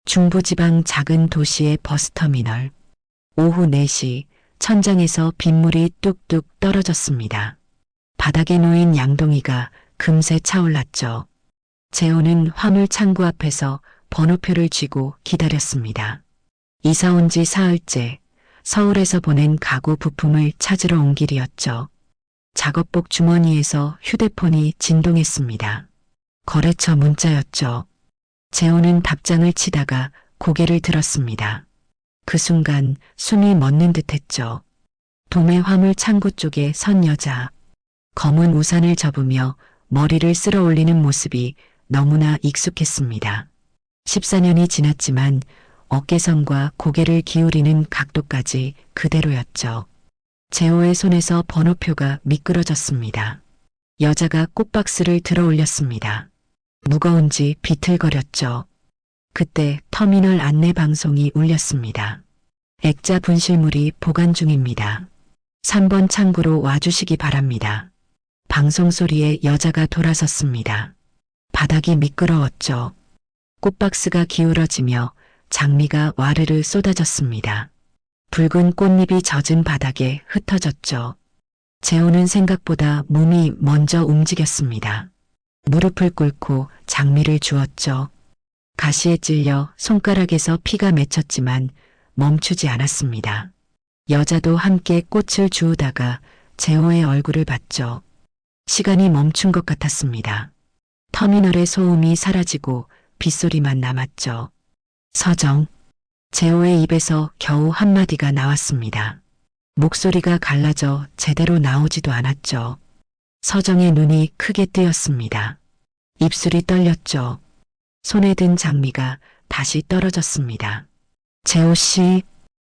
중부지방 작은 도시의 버스터미널. 오후 4시 천장에서 빗물이 뚝뚝 떨어졌습니다. 바닥에 놓인 양동이가 금세 차올랐죠. 재호는 화물 창구 앞에서 번호표를 쥐고 기다렸습니다. 이사 온 지 사흘째, 서울에서 보낸 가구 부품을 찾으러 온 길이었죠. 작업복 주머니에서 휴대폰이 진동했습니다. 거래처 문자였죠. 재호는 답장을 치다가 고개를 들었습니다. 그 순간 숨이 멎는 듯했죠. 도매 화물 창고 쪽에 선 여자. 검은 우산을 접으며 머리를 쓸어 올리는 모습이 너무나 익숙했습니다. 14년이 지났지만 어깨선과 고개를 기울이는 각도까지 그대로였죠. 재호의 손에서 번호표가 미끄러졌습니다. 여자가 꽃박스를 들어 올렸습니다. 무거운지 비틀거렸죠. 그때 터미널 안내 방송이 울렸습니다. 액자 분실물이 보관 중입니다. 3번 창구로 와주시기 바랍니다. 방송 소리에 여자가 돌아섰습니다. 바닥이 미끄러웠죠. 꽃박스가 기울어지며 장미가 와르르 쏟아졌습니다. 붉은 꽃잎이 젖은 바닥에 흩어졌죠. 재호는 생각보다 몸이 먼저 움직였습니다. 무릎을 꿇고 장미를 주었죠. 가시에 찔려 손가락에서 피가 맺혔지만 멈추지 않았습니다. 여자도 함께 꽃을 주우다가 재호의 얼굴을 봤죠. 시간이 멈춘 것 같았습니다. 터미널의 소음이 사라지고 빗소리만 남았죠. 서정. 재호의 입에서 겨우 한마디가 나왔습니다. 목소리가 갈라져 제대로 나오지도 않았죠. 서정의 눈이 크게 뜨였습니다. 입술이 떨렸죠. 손에 든 장미가 다시 떨어졌습니다. 재호 씨.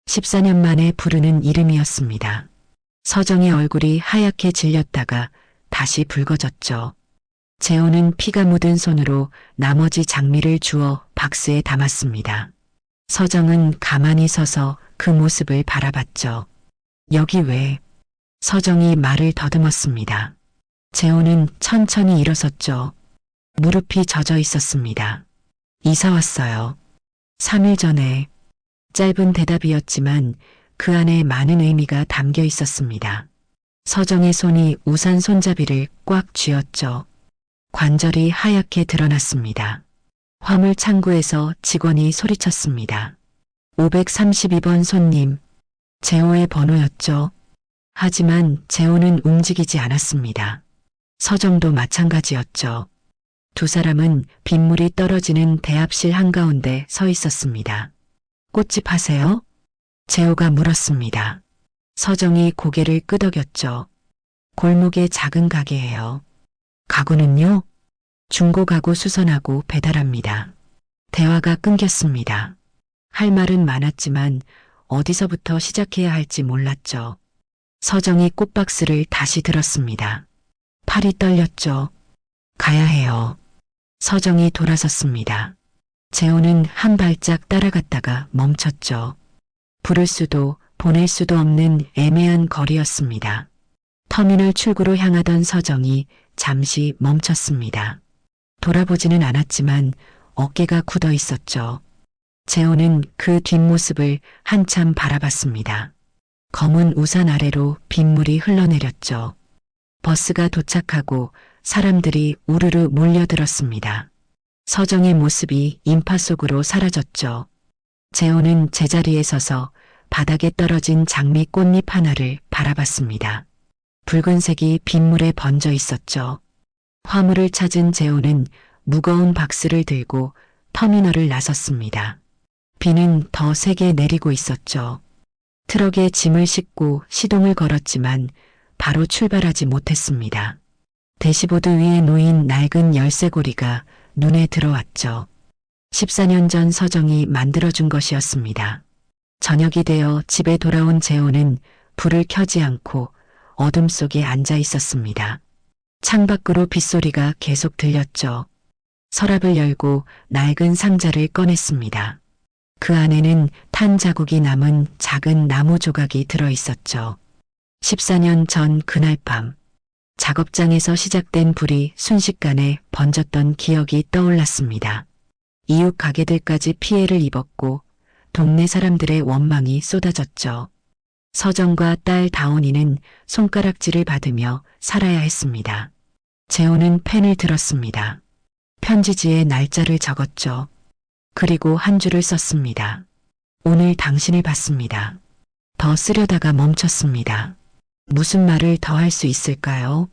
14년 만에 부르는 이름이었습니다. 서정의 얼굴이 하얗게 질렸다가 다시 붉어졌죠. 재호는 피가 묻은 손으로 나머지 장미를 주워 박스에 담았습니다. 서정은 가만히 서서 그 모습을 바라봤죠. 여기 왜? 서정이 말을 더듬었습니다. 재호는 천천히 일어섰죠. 무릎이 젖어 있었습니다. 이사 왔어요. 3일 전에. 짧은 대답이었지만 그 안에 많은 의미가 담겨 있었습니다. 서정의 손이 우산 손잡이를 꽉 쥐었죠. 관절이 하얗게 드러났습니다. 화물 창구에서 직원이 소리쳤습니다. 532번 손님. 재호의 번호였죠. 하지만 재호는 움직이지 않았습니다. 서정도 마찬가지였죠. 두 사람은 빗물이 떨어지는 대합실 한가운데 서 있었습니다. 꽃집 하세요? 재호가 물었습니다. 서정이 고개를 끄덕였죠. 골목의 작은 가게예요. 가구는요? 중고 가구 수선하고 배달합니다. 대화가 끊겼습니다. 할 말은 많았지만 어디서부터 시작해야 할지 몰랐죠. 서정이 꽃박스를 다시 들었습니다. 팔이 떨렸죠. 가야 해요. 서정이 돌아섰습니다. 재호는 한 발짝 따라갔다가 멈췄죠. 부를 수도 보낼 수도 없는 애매한 거리였습니다. 터미널 출구로 향하던 서정이 잠시 멈췄습니다. 돌아보지는 않았지만 어깨가 굳어 있었죠. 재호는 그 뒷모습을 한참 바라봤습니다. 검은 우산 아래로 빗물이 흘러내렸죠. 버스가 도착하고 사람들이 우르르 몰려들었습니다. 서정의 모습이 인파 속으로 사라졌죠. 재호는 제자리에 서서 바닥에 떨어진 장미 꽃잎 하나를 바라봤습니다. 붉은색이 빗물에 번져 있었죠. 화물을 찾은 재호는 무거운 박스를 들고 터미널을 나섰습니다. 비는 더 세게 내리고 있었죠. 트럭에 짐을 싣고 시동을 걸었지만 바로 출발하지 못했습니다. 대시보드 위에 놓인 낡은 열쇠고리가 눈에 들어왔죠. 14년 전 서정이 만들어준 것이었습니다. 저녁이 되어 집에 돌아온 재호는 불을 켜지 않고 어둠 속에 앉아 있었습니다. 창밖으로 빗소리가 계속 들렸죠. 서랍을 열고 낡은 상자를 꺼냈습니다. 그 안에는 탄 자국이 남은 작은 나무 조각이 들어 있었죠. 14년 전 그날 밤, 작업장에서 시작된 불이 순식간에 번졌던 기억이 떠올랐습니다. 이웃 가게들까지 피해를 입었고 동네 사람들의 원망이 쏟아졌죠. 서정과 딸 다온이는 손가락질을 받으며 살아야 했습니다. 재호는 펜을 들었습니다. 편지지에 날짜를 적었죠. 그리고 한 줄을 썼습니다. 오늘 당신을 봤습니다. 더 쓰려다가 멈췄습니다. 무슨 말을 더 할 수 있을까요?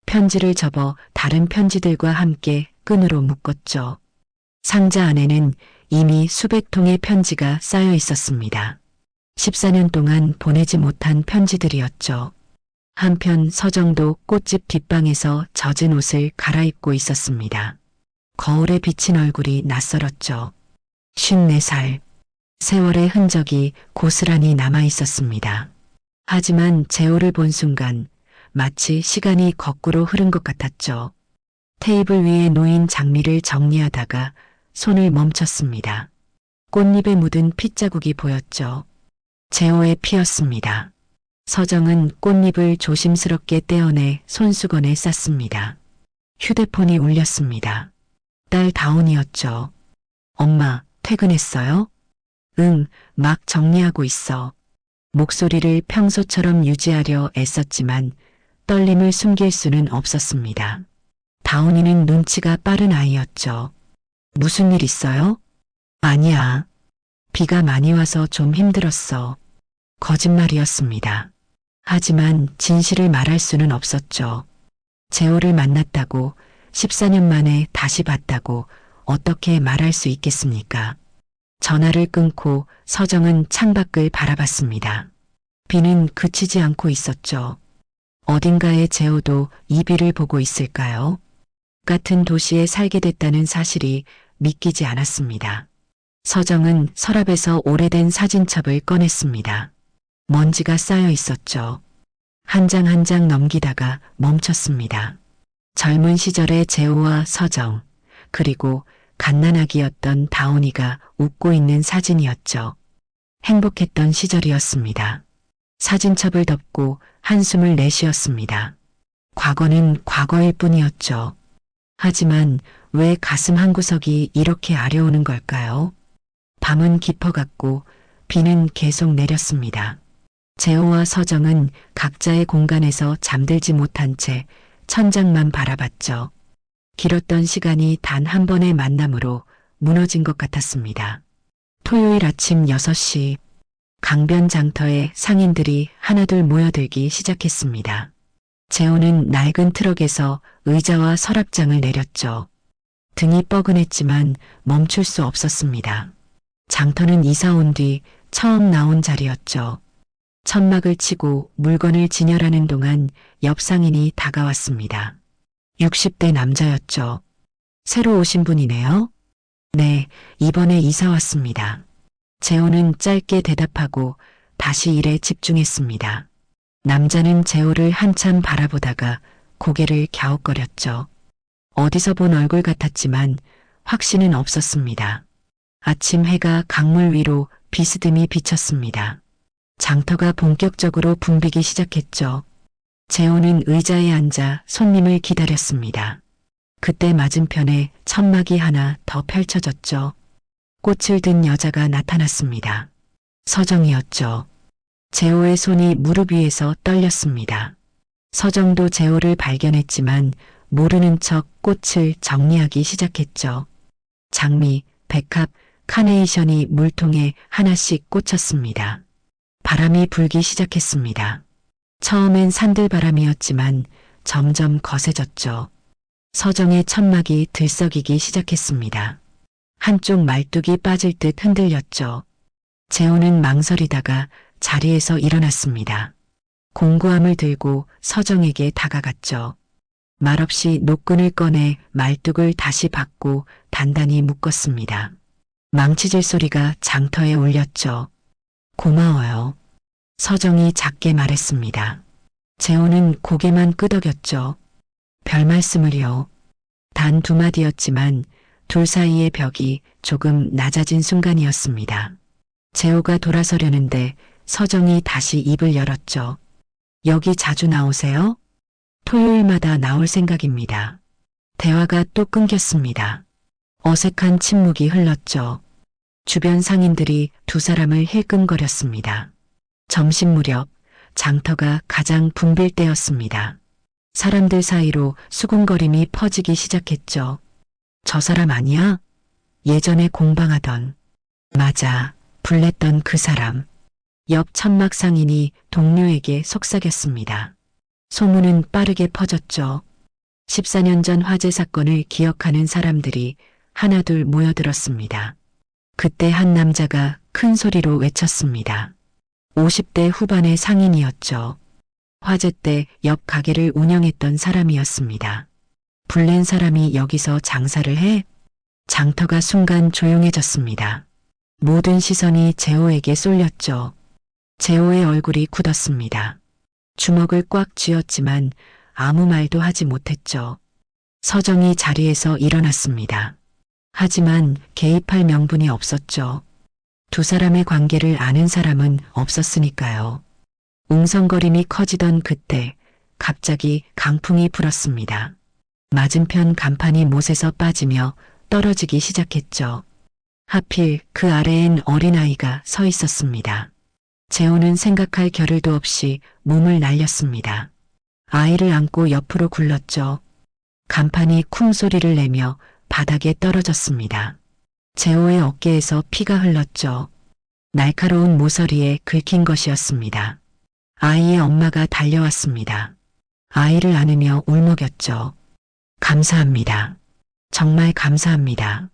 편지를 접어 다른 편지들과 함께 끈으로 묶었죠. 상자 안에는 이미 수백 통의 편지가 쌓여 있었습니다. 14년 동안 보내지 못한 편지들이었죠. 한편 서정도 꽃집 뒷방에서 젖은 옷을 갈아입고 있었습니다. 거울에 비친 얼굴이 낯설었죠. 54살. 세월의 흔적이 고스란히 남아 있었습니다. 하지만 재호를 본 순간 마치 시간이 거꾸로 흐른 것 같았죠. 테이블 위에 놓인 장미를 정리하다가 손을 멈췄습니다. 꽃잎에 묻은 핏자국이 보였죠. 재호의 피였습니다. 서정은 꽃잎을 조심스럽게 떼어내 손수건에 쌌습니다. 휴대폰이 울렸습니다. 딸 다온이었죠. 엄마, 퇴근했어요? 응, 막 정리하고 있어. 목소리를 평소처럼 유지하려 애썼지만 떨림을 숨길 수는 없었습니다. 다온이는 눈치가 빠른 아이였죠. 무슨 일 있어요? 아니야. 비가 많이 와서 좀 힘들었어. 거짓말이었습니다. 하지만 진실을 말할 수는 없었죠. 재호를 만났다고 14년 만에 다시 봤다고 어떻게 말할 수 있겠습니까? 전화를 끊고 서정은 창밖을 바라봤습니다. 비는 그치지 않고 있었죠. 어딘가에 재호도 이 비를 보고 있을까요? 같은 도시에 살게 됐다는 사실이 믿기지 않았습니다. 서정은 서랍에서 오래된 사진첩을 꺼냈습니다. 먼지가 쌓여 있었죠. 한 장 한 장 넘기다가 멈췄습니다. 젊은 시절의 재호와 서정, 그리고 갓난아기였던 다온이가 웃고 있는 사진이었죠. 행복했던 시절이었습니다. 사진첩을 덮고 한숨을 내쉬었습니다. 과거는 과거일 뿐이었죠. 하지만 왜 가슴 한구석이 이렇게 아려오는 걸까요? 밤은 깊어갔고 비는 계속 내렸습니다. 재호와 서정은 각자의 공간에서 잠들지 못한 채 천장만 바라봤죠. 길었던 시간이 단 한 번의 만남으로 무너진 것 같았습니다. 토요일 아침 6시 강변 장터에 상인들이 하나둘 모여들기 시작했습니다. 재호는 낡은 트럭에서 의자와 서랍장을 내렸죠. 등이 뻐근했지만 멈출 수 없었습니다. 장터는 이사 온 뒤 처음 나온 자리였죠. 천막을 치고 물건을 진열하는 동안 옆 상인이 다가왔습니다. 60대 남자였죠. 새로 오신 분이네요? 네, 이번에 이사 왔습니다. 재호는 짧게 대답하고 다시 일에 집중했습니다. 남자는 재호를 한참 바라보다가 고개를 갸웃거렸죠. 어디서 본 얼굴 같았지만 확신은 없었습니다. 아침 해가 강물 위로 비스듬히 비쳤습니다. 장터가 본격적으로 붐비기 시작했죠. 재호는 의자에 앉아 손님을 기다렸습니다. 그때 맞은편에 천막이 하나 더 펼쳐졌죠. 꽃을 든 여자가 나타났습니다. 서정이었죠. 재호의 손이 무릎 위에서 떨렸습니다. 서정도 재호를 발견했지만 모르는 척 꽃을 정리하기 시작했죠. 장미, 백합, 카네이션이 물통에 하나씩 꽂혔습니다. 바람이 불기 시작했습니다. 처음엔 산들바람이었지만 점점 거세졌죠. 서정의 천막이 들썩이기 시작했습니다. 한쪽 말뚝이 빠질 듯 흔들렸죠. 재호는 망설이다가 자리에서 일어났습니다. 공구함을 들고 서정에게 다가갔죠. 말없이 노끈을 꺼내 말뚝을 다시 받고 단단히 묶었습니다. 망치질 소리가 장터에 울렸죠. 고마워요. 서정이 작게 말했습니다. 재호는 고개만 끄덕였죠. 별 말씀을요. 단 두 마디였지만 둘 사이의 벽이 조금 낮아진 순간이었습니다. 재호가 돌아서려는데 서정이 다시 입을 열었죠. 여기 자주 나오세요? 토요일마다 나올 생각입니다. 대화가 또 끊겼습니다. 어색한 침묵이 흘렀죠. 주변 상인들이 두 사람을 힐끔거렸습니다. 점심 무렵 장터가 가장 붐빌 때였습니다. 사람들 사이로 수군거림이 퍼지기 시작했죠. 저 사람 아니야? 예전에 공방하던. 맞아, 불냈던 그 사람. 옆 천막 상인이 동료에게 속삭였습니다. 소문은 빠르게 퍼졌죠. 14년 전 화재 사건을 기억하는 사람들이 하나둘 모여들었습니다. 그때 한 남자가 큰 소리로 외쳤습니다. 50대 후반의 상인이었죠. 화재 때 옆 가게를 운영했던 사람이었습니다. 불낸 사람이 여기서 장사를 해? 장터가 순간 조용해졌습니다. 모든 시선이 재호에게 쏠렸죠. 재호의 얼굴이 굳었습니다. 주먹을 꽉 쥐었지만 아무 말도 하지 못했죠. 서정이 자리에서 일어났습니다. 하지만 개입할 명분이 없었죠. 두 사람의 관계를 아는 사람은 없었으니까요. 웅성거림이 커지던 그때 갑자기 강풍이 불었습니다. 맞은편 간판이 못에서 빠지며 떨어지기 시작했죠. 하필 그 아래엔 어린아이가 서 있었습니다. 재호는 생각할 겨를도 없이 몸을 날렸습니다. 아이를 안고 옆으로 굴렀죠. 간판이 쿵 소리를 내며 바닥에 떨어졌습니다. 재호의 어깨에서 피가 흘렀죠. 날카로운 모서리에 긁힌 것이었습니다. 아이의 엄마가 달려왔습니다. 아이를 안으며 울먹였죠. 감사합니다. 정말 감사합니다.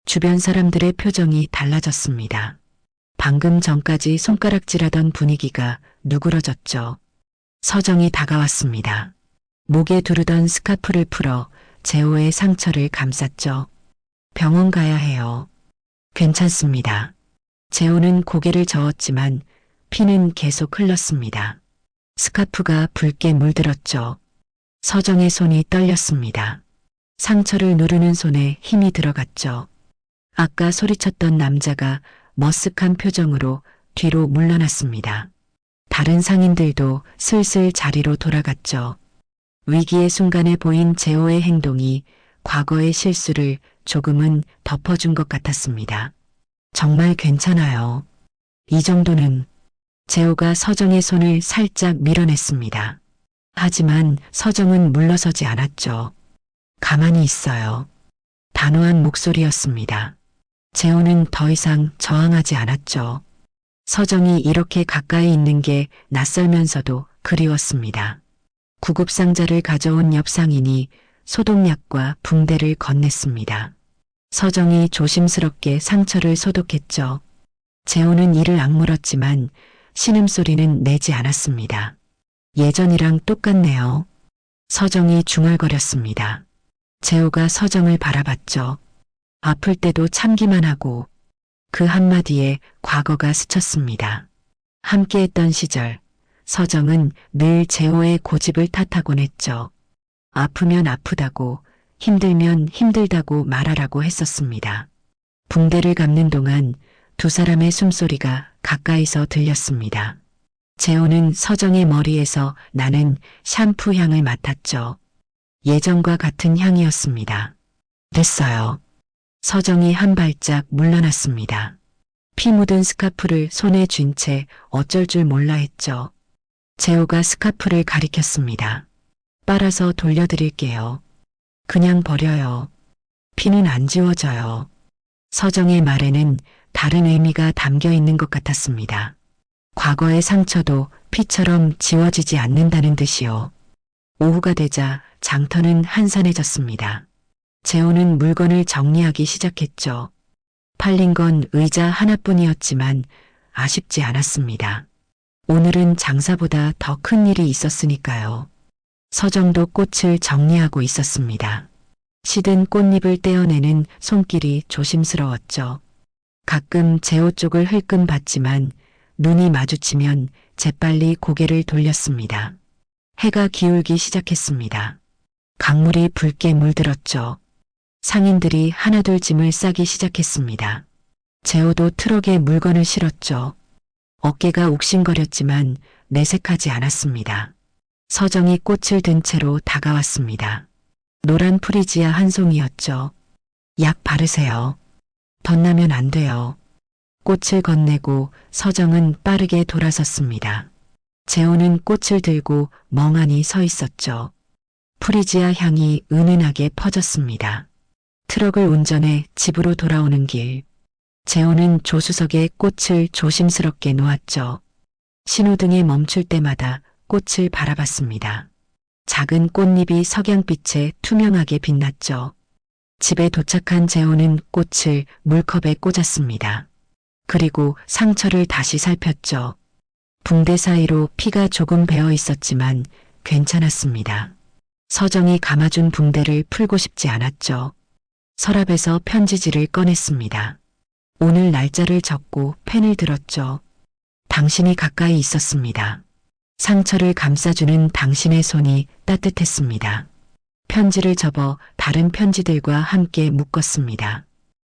주변 사람들의 표정이 달라졌습니다. 방금 전까지 손가락질하던 분위기가 누그러졌죠. 서정이 다가왔습니다. 목에 두르던 스카프를 풀어 재호의 상처를 감쌌죠. 병원 가야 해요. 괜찮습니다. 재호는 고개를 저었지만 피는 계속 흘렀습니다. 스카프가 붉게 물들었죠. 서정의 손이 떨렸습니다. 상처를 누르는 손에 힘이 들어갔죠. 아까 소리쳤던 남자가 머쓱한 표정으로 뒤로 물러났습니다. 다른 상인들도 슬슬 자리로 돌아갔죠. 위기의 순간에 보인 재호의 행동이 과거의 실수를 조금은 덮어준 것 같았습니다. 정말 괜찮아요. 이 정도는. 재호가 서정의 손을 살짝 밀어냈습니다. 하지만 서정은 물러서지 않았죠. 가만히 있어요. 단호한 목소리였습니다. 재호는 더 이상 저항하지 않았죠. 서정이 이렇게 가까이 있는 게 낯설면서도 그리웠습니다. 구급상자를 가져온 옆 상인이 소독약과 붕대를 건넸습니다. 서정이 조심스럽게 상처를 소독했죠. 재호는 이를 악물었지만 신음소리는 내지 않았습니다. 예전이랑 똑같네요. 서정이 중얼거렸습니다. 재호가 서정을 바라봤죠. 아플 때도 참기만 하고 그 한마디에 과거가 스쳤습니다. 함께했던 시절 서정은 늘 재호의 고집을 탓하곤 했죠. 아프면 아프다고 힘들면 힘들다고 말하라고 했었습니다. 붕대를 감는 동안 두 사람의 숨소리가 가까이서 들렸습니다. 재호는 서정의 머리에서 나는 샴푸 향을 맡았죠. 예전과 같은 향이었습니다. 됐어요. 서정이 한 발짝 물러났습니다. 피 묻은 스카프를 손에 쥔 채 어쩔 줄 몰라 했죠. 재호가 스카프를 가리켰습니다. 빨아서 돌려드릴게요. 그냥 버려요. 피는 안 지워져요. 서정의 말에는 다른 의미가 담겨 있는 것 같았습니다. 과거의 상처도 피처럼 지워지지 않는다는 뜻이요. 오후가 되자 장터는 한산해졌습니다. 재호는 물건을 정리하기 시작했죠. 팔린 건 의자 하나뿐이었지만 아쉽지 않았습니다. 오늘은 장사보다 더 큰 일이 있었으니까요. 서정도 꽃을 정리하고 있었습니다. 시든 꽃잎을 떼어내는 손길이 조심스러웠죠. 가끔 재호 쪽을 흘끔 봤지만 눈이 마주치면 재빨리 고개를 돌렸습니다. 해가 기울기 시작했습니다. 강물이 붉게 물들었죠. 상인들이 하나둘 짐을 싸기 시작했습니다. 재호도 트럭에 물건을 실었죠. 어깨가 욱신거렸지만 내색하지 않았습니다. 서정이 꽃을 든 채로 다가왔습니다. 노란 프리지아 한 송이였죠. 약 바르세요. 덧나면 안 돼요. 꽃을 건네고 서정은 빠르게 돌아섰습니다. 재호는 꽃을 들고 멍하니 서 있었죠. 프리지아 향이 은은하게 퍼졌습니다. 트럭을 운전해 집으로 돌아오는 길. 재호는 조수석에 꽃을 조심스럽게 놓았죠. 신호등에 멈출 때마다 꽃을 바라봤습니다. 작은 꽃잎이 석양빛에 투명하게 빛났죠. 집에 도착한 재호는 꽃을 물컵에 꽂았습니다. 그리고 상처를 다시 살폈죠. 붕대 사이로 피가 조금 배어 있었지만 괜찮았습니다. 서정이 감아준 붕대를 풀고 싶지 않았죠. 서랍에서 편지지를 꺼냈습니다. 오늘 날짜를 적고 펜을 들었죠. 당신이 가까이 있었습니다. 상처를 감싸주는 당신의 손이 따뜻했습니다. 편지를 접어 다른 편지들과 함께 묶었습니다.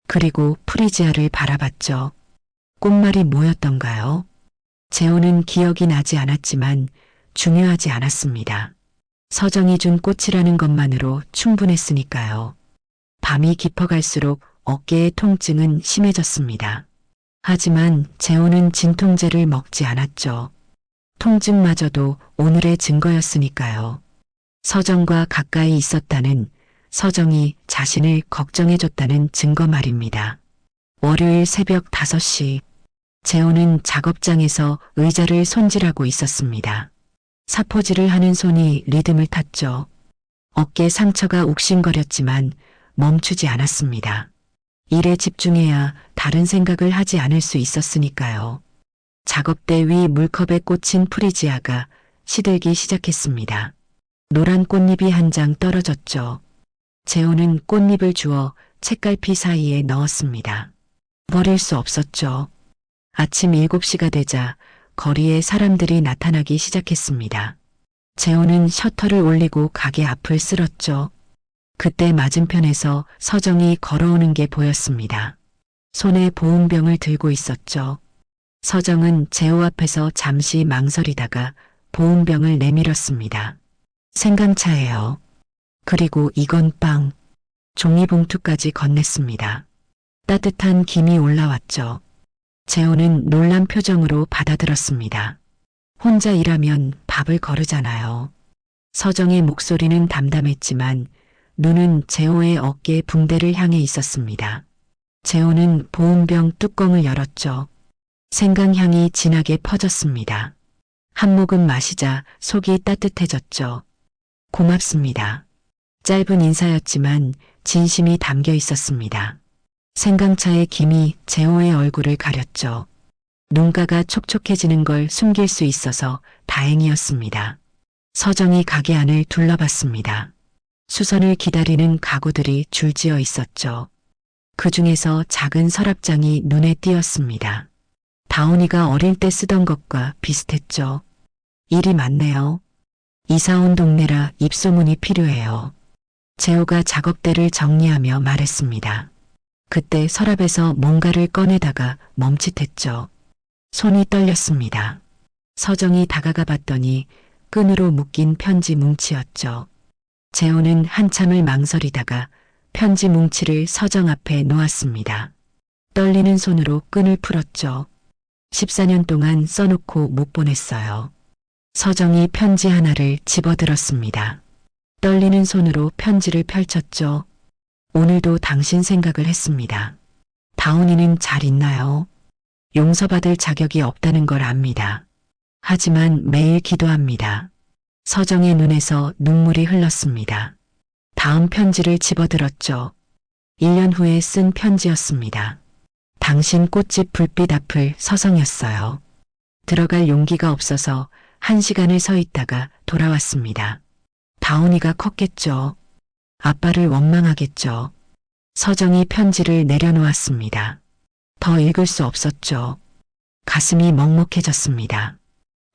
그리고 프리지아를 바라봤죠. 꽃말이 뭐였던가요? 재호는 기억이 나지 않았지만 중요하지 않았습니다. 서정이 준 꽃이라는 것만으로 충분했으니까요. 밤이 깊어갈수록 어깨의 통증은 심해졌습니다. 하지만 재호는 진통제를 먹지 않았죠. 통증마저도 오늘의 증거였으니까요. 서정과 가까이 있었다는, 서정이 자신을 걱정해줬다는 증거 말입니다. 월요일 새벽 5시, 재호는 작업장에서 의자를 손질하고 있었습니다. 사포질을 하는 손이 리듬을 탔죠. 어깨 상처가 욱신거렸지만 멈추지 않았습니다. 일에 집중해야 다른 생각을 하지 않을 수 있었으니까요. 작업대 위 물컵에 꽂힌 프리지아가 시들기 시작했습니다. 노란 꽃잎이 한 장 떨어졌죠. 재호는 꽃잎을 주워 책갈피 사이에 넣었습니다. 버릴 수 없었죠. 아침 7시가 되자 거리에 사람들이 나타나기 시작했습니다. 재호는 셔터를 올리고 가게 앞을 쓸었죠. 그때 맞은편에서 서정이 걸어오는 게 보였습니다. 손에 보온병을 들고 있었죠. 서정은 재호 앞에서 잠시 망설이다가 보온병을 내밀었습니다. 생강차예요. 그리고 이건 빵. 종이봉투까지 건넸습니다. 따뜻한 김이 올라왔죠. 재호는 놀란 표정으로 받아들었습니다. 혼자 일하면 밥을 거르잖아요. 서정의 목소리는 담담했지만 눈은 재호의 어깨 붕대를 향해 있었습니다. 재호는 보온병 뚜껑을 열었죠. 생강향이 진하게 퍼졌습니다. 한 모금 마시자 속이 따뜻해졌죠. 고맙습니다. 짧은 인사였지만 진심이 담겨 있었습니다. 생강차의 김이 재호의 얼굴을 가렸죠. 눈가가 촉촉해지는 걸 숨길 수 있어서 다행이었습니다. 서정이 가게 안을 둘러봤습니다. 수선을 기다리는 가구들이 줄지어 있었죠. 그 중에서 작은 서랍장이 눈에 띄었습니다. 다온이가 어릴 때 쓰던 것과 비슷했죠. 일이 많네요. 이사 온 동네라 입소문이 필요해요. 재호가 작업대를 정리하며 말했습니다. 그때 서랍에서 뭔가를 꺼내다가 멈칫했죠. 손이 떨렸습니다. 서정이 다가가 봤더니 끈으로 묶인 편지 뭉치였죠. 재호는 한참을 망설이다가 편지 뭉치를 서정 앞에 놓았습니다. 떨리는 손으로 끈을 풀었죠. 14년 동안 써놓고 못 보냈어요. 서정이 편지 하나를 집어들었습니다. 떨리는 손으로 편지를 펼쳤죠. 오늘도 당신 생각을 했습니다. 다온이는 잘 있나요? 용서받을 자격이 없다는 걸 압니다. 하지만 매일 기도합니다. 서정의 눈에서 눈물이 흘렀습니다. 다음 편지를 집어들었죠. 1년 후에 쓴 편지였습니다. 당신 꽃집 불빛 앞을 서성였어요. 들어갈 용기가 없어서 1시간을 서 있다가 돌아왔습니다. 다온이가 컸겠죠. 아빠를 원망하겠죠. 서정이 편지를 내려놓았습니다. 더 읽을 수 없었죠. 가슴이 먹먹해졌습니다.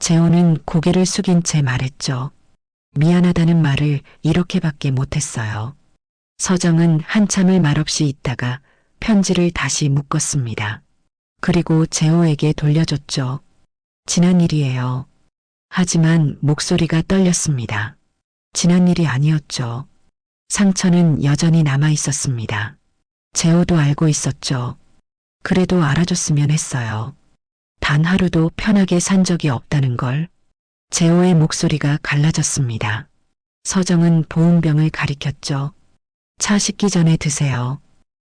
재호는 고개를 숙인 채 말했죠. 미안하다는 말을 이렇게밖에 못했어요. 서정은 한참을 말없이 있다가 편지를 다시 묶었습니다. 그리고 재호에게 돌려줬죠. 지난 일이에요. 하지만 목소리가 떨렸습니다. 지난 일이 아니었죠. 상처는 여전히 남아 있었습니다. 재호도 알고 있었죠. 그래도 알아줬으면 했어요. 단 하루도 편하게 산 적이 없다는 걸. 재호의 목소리가 갈라졌습니다. 서정은 보온병을 가리켰죠. 차 식기 전에 드세요.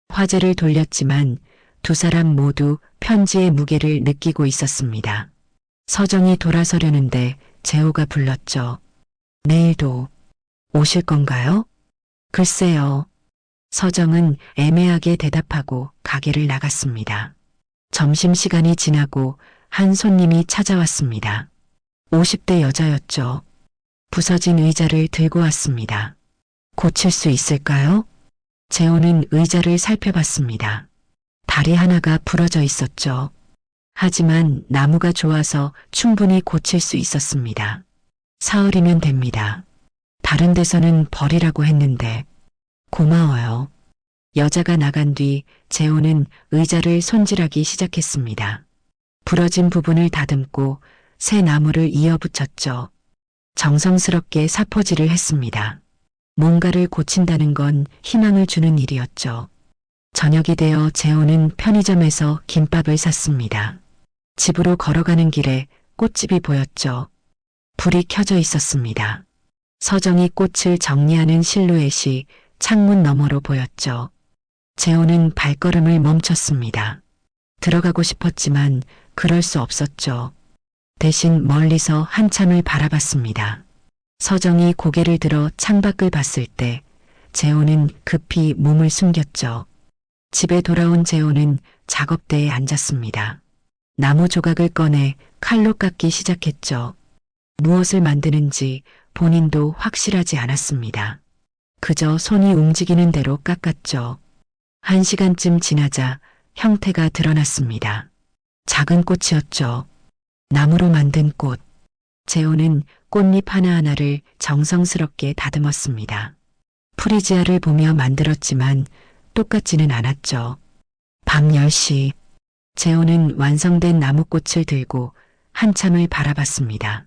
화제를 돌렸지만 두 사람 모두 편지의 무게를 느끼고 있었습니다. 서정이 돌아서려는데 재호가 불렀죠. 내일도 오실 건가요? 글쎄요. 서정은 애매하게 대답하고 가게를 나갔습니다. 점심시간이 지나고 한 손님이 찾아왔습니다. 50대 여자였죠. 부서진 의자를 들고 왔습니다. 고칠 수 있을까요? 재호는 의자를 살펴봤습니다. 다리 하나가 부러져 있었죠. 하지만 나무가 좋아서 충분히 고칠 수 있었습니다. 사흘이면 됩니다. 다른 데서는 버리라고 했는데. 고마워요. 여자가 나간 뒤 재호는 의자를 손질하기 시작했습니다. 부러진 부분을 다듬고 새 나무를 이어붙였죠. 정성스럽게 사포질을 했습니다. 뭔가를 고친다는 건 희망을 주는 일이었죠. 저녁이 되어 재호는 편의점에서 김밥을 샀습니다. 집으로 걸어가는 길에 꽃집이 보였죠. 불이 켜져 있었습니다. 서정이 꽃을 정리하는 실루엣이 창문 너머로 보였죠. 재호는 발걸음을 멈췄습니다. 들어가고 싶었지만 그럴 수 없었죠. 대신 멀리서 한참을 바라봤습니다. 서정이 고개를 들어 창밖을 봤을 때 재호는 급히 몸을 숨겼죠. 집에 돌아온 재호는 작업대에 앉았습니다. 나무 조각을 꺼내 칼로 깎기 시작했죠. 무엇을 만드는지 본인도 확실하지 않았습니다. 그저 손이 움직이는 대로 깎았죠. 1시간쯤 지나자 형태가 드러났습니다. 작은 꽃이었죠. 나무로 만든 꽃. 재호는 꽃잎 하나하나를 정성스럽게 다듬었습니다. 프리지아를 보며 만들었지만 똑같지는 않았죠. 밤 10시 재호는 완성된 나무꽃을 들고 한참을 바라봤습니다.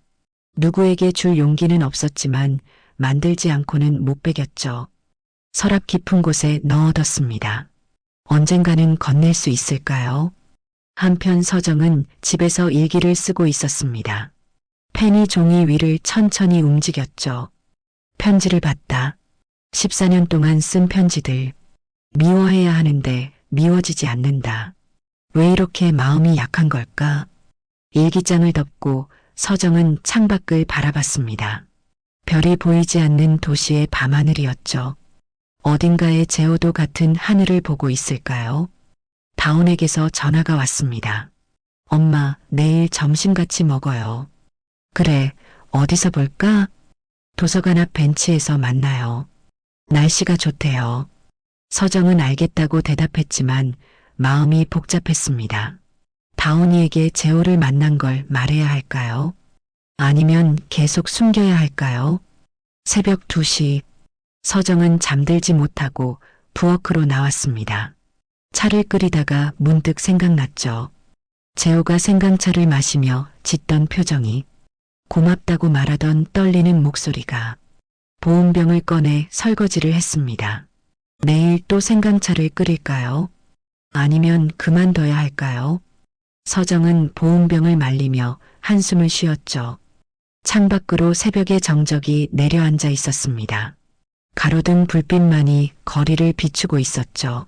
누구에게 줄 용기는 없었지만 만들지 않고는 못 베겼죠. 서랍 깊은 곳에 넣어뒀습니다. 언젠가는 건넬 수 있을까요? 한편 서정은 집에서 일기를 쓰고 있었습니다. 펜이 종이 위를 천천히 움직였죠. 편지를 봤다. 14년 동안 쓴 편지들. 미워해야 하는데 미워지지 않는다. 왜 이렇게 마음이 약한 걸까? 일기장을 덮고 서정은 창밖을 바라봤습니다. 별이 보이지 않는 도시의 밤하늘이었죠. 어딘가에 재호도 같은 하늘을 보고 있을까요? 다운에게서 전화가 왔습니다. 엄마, 내일 점심 같이 먹어요. 그래, 어디서 볼까? 도서관 앞 벤치에서 만나요. 날씨가 좋대요. 서정은 알겠다고 대답했지만 마음이 복잡했습니다. 다운이에게 재호를 만난 걸 말해야 할까요? 아니면 계속 숨겨야 할까요? 새벽 2시, 서정은 잠들지 못하고 부엌으로 나왔습니다. 차를 끓이다가 문득 생각났죠. 재호가 생강차를 마시며 짓던 표정이, 고맙다고 말하던 떨리는 목소리가. 보온병을 꺼내 설거지를 했습니다. 내일 또 생강차를 끓일까요? 아니면 그만둬야 할까요? 서정은 보온병을 말리며 한숨을 쉬었죠. 창밖으로 새벽의 정적이 내려앉아 있었습니다. 가로등 불빛만이 거리를 비추고 있었죠.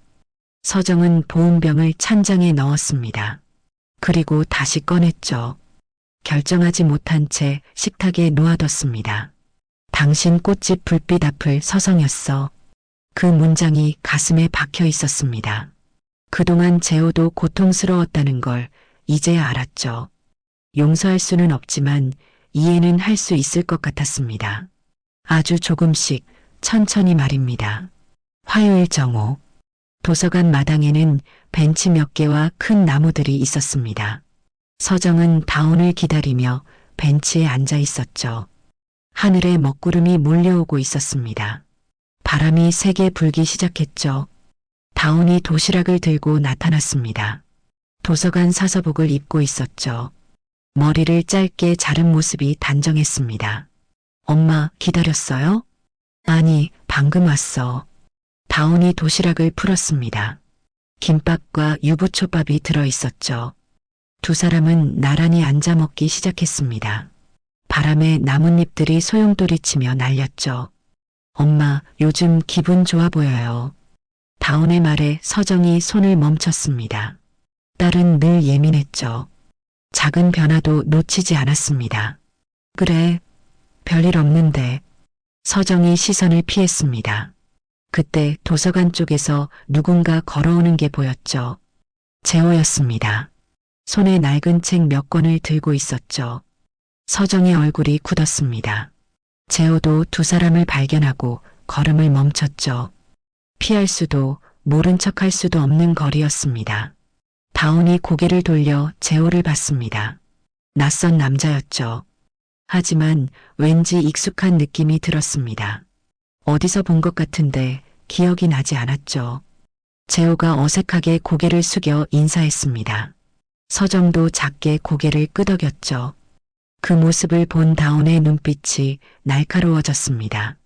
서정은 보온병을 찬장에 넣었습니다. 그리고 다시 꺼냈죠. 결정하지 못한 채 식탁에 놓아뒀습니다. 당신 꽃집 불빛 앞을 서성였어. 그 문장이 가슴에 박혀 있었습니다. 그동안 재호도 고통스러웠다는 걸 이제야 알았죠. 용서할 수는 없지만 이해는 할 수 있을 것 같았습니다. 아주 조금씩 천천히 말입니다. 화요일 정오. 도서관 마당에는 벤치 몇 개와 큰 나무들이 있었습니다. 서정은 다운을 기다리며 벤치에 앉아 있었죠. 하늘에 먹구름이 몰려오고 있었습니다. 바람이 세게 불기 시작했죠. 다운이 도시락을 들고 나타났습니다. 도서관 사서복을 입고 있었죠. 머리를 짧게 자른 모습이 단정했습니다. 엄마, 기다렸어요? 아니, 방금 왔어. 다온이 도시락을 풀었습니다. 김밥과 유부초밥이 들어있었죠. 두 사람은 나란히 앉아 먹기 시작했습니다. 바람에 나뭇잎들이 소용돌이치며 날렸죠. 엄마, 요즘 기분 좋아 보여요. 다온의 말에 서정이 손을 멈췄습니다. 딸은 늘 예민했죠. 작은 변화도 놓치지 않았습니다. 그래, 별일 없는데. 서정이 시선을 피했습니다. 그때 도서관 쪽에서 누군가 걸어오는 게 보였죠. 재호였습니다. 손에 낡은 책 몇 권을 들고 있었죠. 서정의 얼굴이 굳었습니다. 재호도 두 사람을 발견하고 걸음을 멈췄죠. 피할 수도 모른 척할 수도 없는 거리였습니다. 다온이 고개를 돌려 재호를 봤습니다. 낯선 남자였죠. 하지만 왠지 익숙한 느낌이 들었습니다. 어디서 본 것 같은데 기억이 나지 않았죠. 재호가 어색하게 고개를 숙여 인사했습니다. 서정도 작게 고개를 끄덕였죠. 그 모습을 본 다온의 눈빛이 날카로워졌습니다.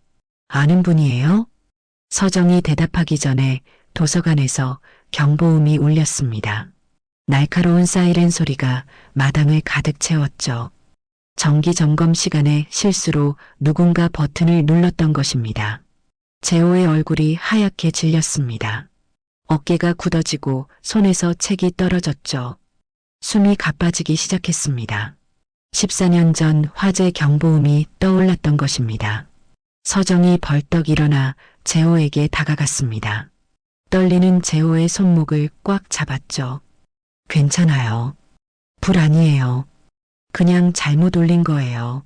아는 분이에요? 서정이 대답하기 전에 도서관에서 경보음이 울렸습니다. 날카로운 사이렌 소리가 마당을 가득 채웠죠. 정기 점검 시간에 실수로 누군가 버튼을 눌렀던 것입니다. 재호의 얼굴이 하얗게 질렸습니다. 어깨가 굳어지고 손에서 책이 떨어졌죠. 숨이 가빠지기 시작했습니다. 14년 전 화재 경보음이 떠올랐던 것입니다. 서정이 벌떡 일어나 재호에게 다가갔습니다. 떨리는 재호의 손목을 꽉 잡았죠. 괜찮아요. 불 아니에요. 그냥 잘못 올린 거예요.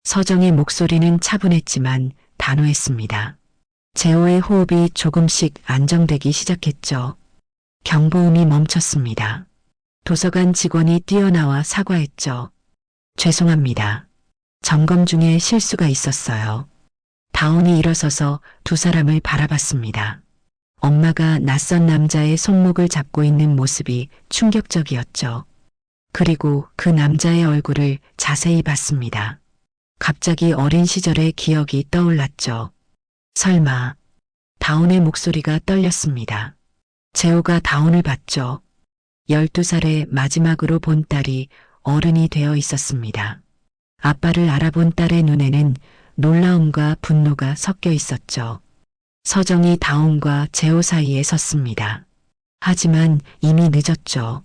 서정의 목소리는 차분했지만 단호했습니다. 재호의 호흡이 조금씩 안정되기 시작했죠. 경보음이 멈췄습니다. 도서관 직원이 뛰어나와 사과했죠. 죄송합니다. 점검 중에 실수가 있었어요. 다온이 일어서서 두 사람을 바라봤습니다. 엄마가 낯선 남자의 손목을 잡고 있는 모습이 충격적이었죠. 그리고 그 남자의 얼굴을 자세히 봤습니다. 갑자기 어린 시절의 기억이 떠올랐죠. 설마. 다온의 목소리가 떨렸습니다. 재호가 다온을 봤죠. 12살에 마지막으로 본 딸이 어른이 되어 있었습니다. 아빠를 알아본 딸의 눈에는 놀라움과 분노가 섞여 있었죠. 서정이 다온과 재호 사이에 섰습니다. 하지만 이미 늦었죠.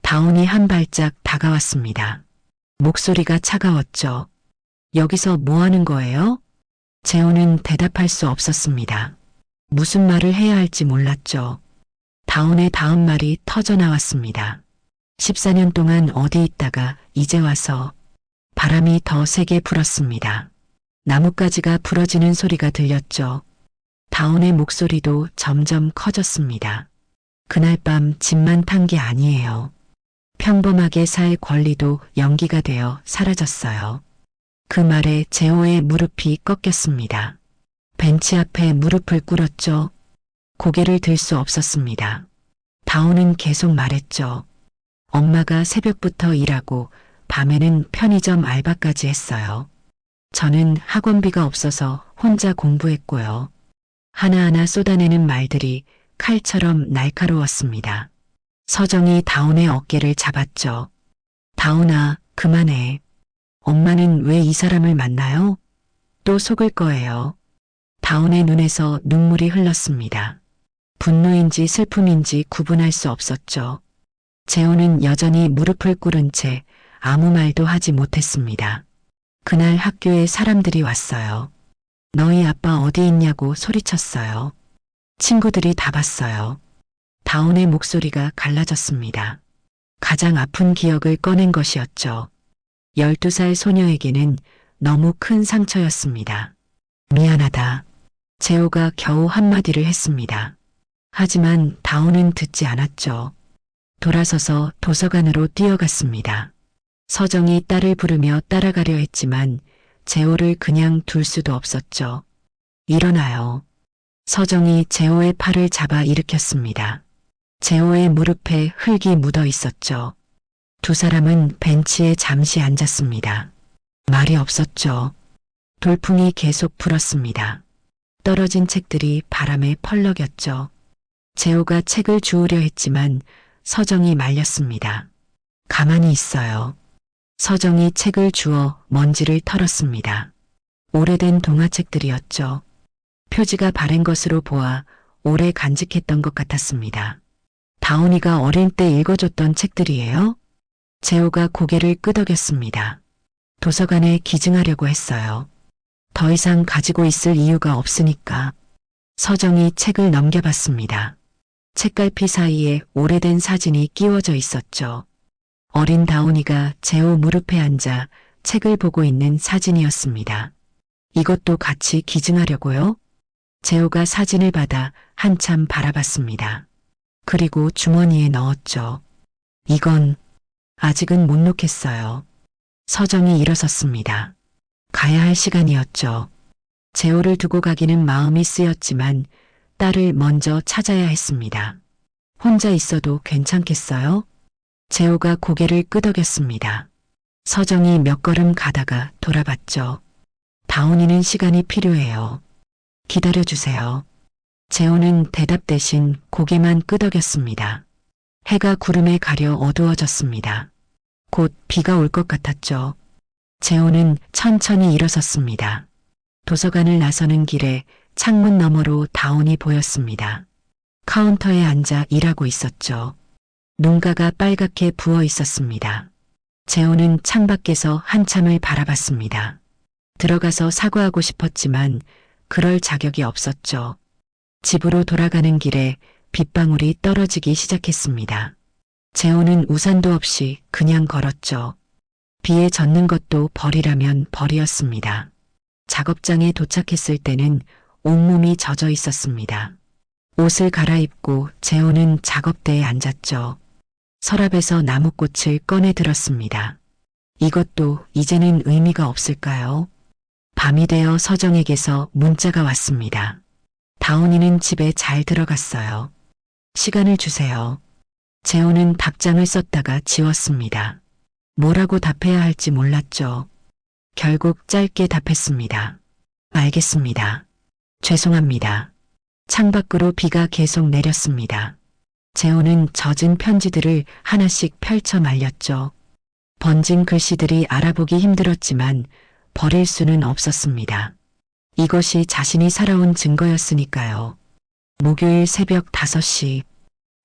다온이 한 발짝 다가왔습니다. 목소리가 차가웠죠. 여기서 뭐 하는 거예요? 재호는 대답할 수 없었습니다. 무슨 말을 해야 할지 몰랐죠. 다온의 다음 말이 터져 나왔습니다. 14년 동안 어디 있다가 이제 와서. 바람이 더 세게 불었습니다. 나뭇가지가 부러지는 소리가 들렸죠. 다온의 목소리도 점점 커졌습니다. 그날 밤 집만 탄 게 아니에요. 평범하게 살 권리도 연기가 되어 사라졌어요. 그 말에 재호의 무릎이 꺾였습니다. 벤치 앞에 무릎을 꿇었죠. 고개를 들 수 없었습니다. 다온은 계속 말했죠. 엄마가 새벽부터 일하고 밤에는 편의점 알바까지 했어요. 저는 학원비가 없어서 혼자 공부했고요. 하나하나 쏟아내는 말들이 칼처럼 날카로웠습니다. 서정이 다온의 어깨를 잡았죠. 다온아, 그만해. 엄마는 왜 이 사람을 만나요? 또 속을 거예요. 다온의 눈에서 눈물이 흘렀습니다. 분노인지 슬픔인지 구분할 수 없었죠. 재호는 여전히 무릎을 꿇은 채 아무 말도 하지 못했습니다. 그날 학교에 사람들이 왔어요. 너희 아빠 어디 있냐고 소리쳤어요. 친구들이 다 봤어요. 다온의 목소리가 갈라졌습니다. 가장 아픈 기억을 꺼낸 것이었죠. 12살 소녀에게는 너무 큰 상처였습니다. 미안하다. 재호가 겨우 한마디를 했습니다. 하지만 다온은 듣지 않았죠. 돌아서서 도서관으로 뛰어갔습니다. 서정이 딸을 부르며 따라가려 했지만 재호를 그냥 둘 수도 없었죠. 일어나요. 서정이 재호의 팔을 잡아 일으켰습니다. 재호의 무릎에 흙이 묻어 있었죠. 두 사람은 벤치에 잠시 앉았습니다. 말이 없었죠. 돌풍이 계속 불었습니다. 떨어진 책들이 바람에 펄럭였죠. 재호가 책을 주우려 했지만 서정이 말렸습니다. 가만히 있어요. 서정이 책을 주워 먼지를 털었습니다. 오래된 동화책들이었죠. 표지가 바랜 것으로 보아 오래 간직했던 것 같았습니다. 다온이가 어릴 때 읽어줬던 책들이에요? 재호가 고개를 끄덕였습니다. 도서관에 기증하려고 했어요. 더 이상 가지고 있을 이유가 없으니까. 서정이 책을 넘겨봤습니다. 책갈피 사이에 오래된 사진이 끼워져 있었죠. 어린 다온이가 재호 무릎에 앉아 책을 보고 있는 사진이었습니다. 이것도 같이 기증하려고요? 재호가 사진을 받아 한참 바라봤습니다. 그리고 주머니에 넣었죠. 이건 아직은 못 놓겠어요. 서정이 일어섰습니다. 가야 할 시간이었죠. 재호를 두고 가기는 마음이 쓰였지만 딸을 먼저 찾아야 했습니다. 혼자 있어도 괜찮겠어요? 재호가 고개를 끄덕였습니다. 서정이 몇 걸음 가다가 돌아봤죠. 다온이는 시간이 필요해요. 기다려주세요. 재호는 대답 대신 고개만 끄덕였습니다. 해가 구름에 가려 어두워졌습니다. 곧 비가 올 것 같았죠. 재호는 천천히 일어섰습니다. 도서관을 나서는 길에 창문 너머로 다온이 보였습니다. 카운터에 앉아 일하고 있었죠. 눈가가 빨갛게 부어 있었습니다. 재호는 창밖에서 한참을 바라봤습니다. 들어가서 사과하고 싶었지만 그럴 자격이 없었죠. 집으로 돌아가는 길에 빗방울이 떨어지기 시작했습니다. 재호는 우산도 없이 그냥 걸었죠. 비에 젖는 것도 벌이라면 벌이었습니다. 작업장에 도착했을 때는 온몸이 젖어 있었습니다. 옷을 갈아입고 재호는 작업대에 앉았죠. 서랍에서 나무꽃을 꺼내 들었습니다. 이것도 이제는 의미가 없을까요? 밤이 되어 서정에게서 문자가 왔습니다. 다온이는 집에 잘 들어갔어요. 시간을 주세요. 재호는 답장을 썼다가 지웠습니다. 뭐라고 답해야 할지 몰랐죠. 결국 짧게 답했습니다. 알겠습니다. 죄송합니다. 창밖으로 비가 계속 내렸습니다. 재호는 젖은 편지들을 하나씩 펼쳐 말렸죠. 번진 글씨들이 알아보기 힘들었지만 버릴 수는 없었습니다. 이것이 자신이 살아온 증거였으니까요. 목요일 새벽 5시,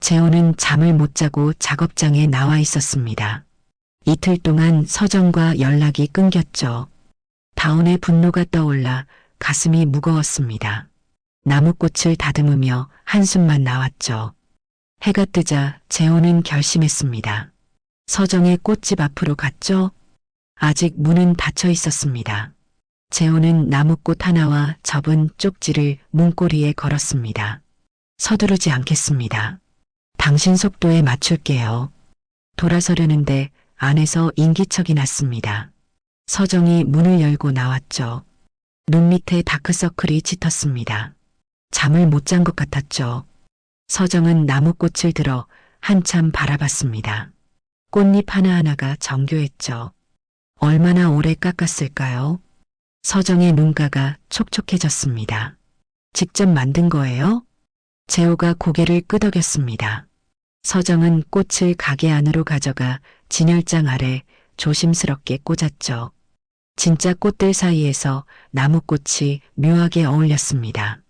재호는 잠을 못 자고 작업장에 나와 있었습니다. 이틀 동안 서정과 연락이 끊겼죠. 다온의 분노가 떠올라 가슴이 무거웠습니다. 나무꽃을 다듬으며 한숨만 나왔죠. 해가 뜨자 재호는 결심했습니다. 서정의 꽃집 앞으로 갔죠. 아직 문은 닫혀 있었습니다. 재호는 나무꽃 하나와 접은 쪽지를 문고리에 걸었습니다. 서두르지 않겠습니다. 당신 속도에 맞출게요. 돌아서려는데 안에서 인기척이 났습니다. 서정이 문을 열고 나왔죠. 눈 밑에 다크서클이 짙었습니다. 잠을 못 잔 것 같았죠. 서정은 나무꽃을 들어 한참 바라봤습니다. 꽃잎 하나하나가 정교했죠. 얼마나 오래 깎았을까요? 서정의 눈가가 촉촉해졌습니다. 직접 만든 거예요? 재호가 고개를 끄덕였습니다. 서정은 꽃을 가게 안으로 가져가 진열장 아래 조심스럽게 꽂았죠. 진짜 꽃들 사이에서 나무꽃이 묘하게 어울렸습니다.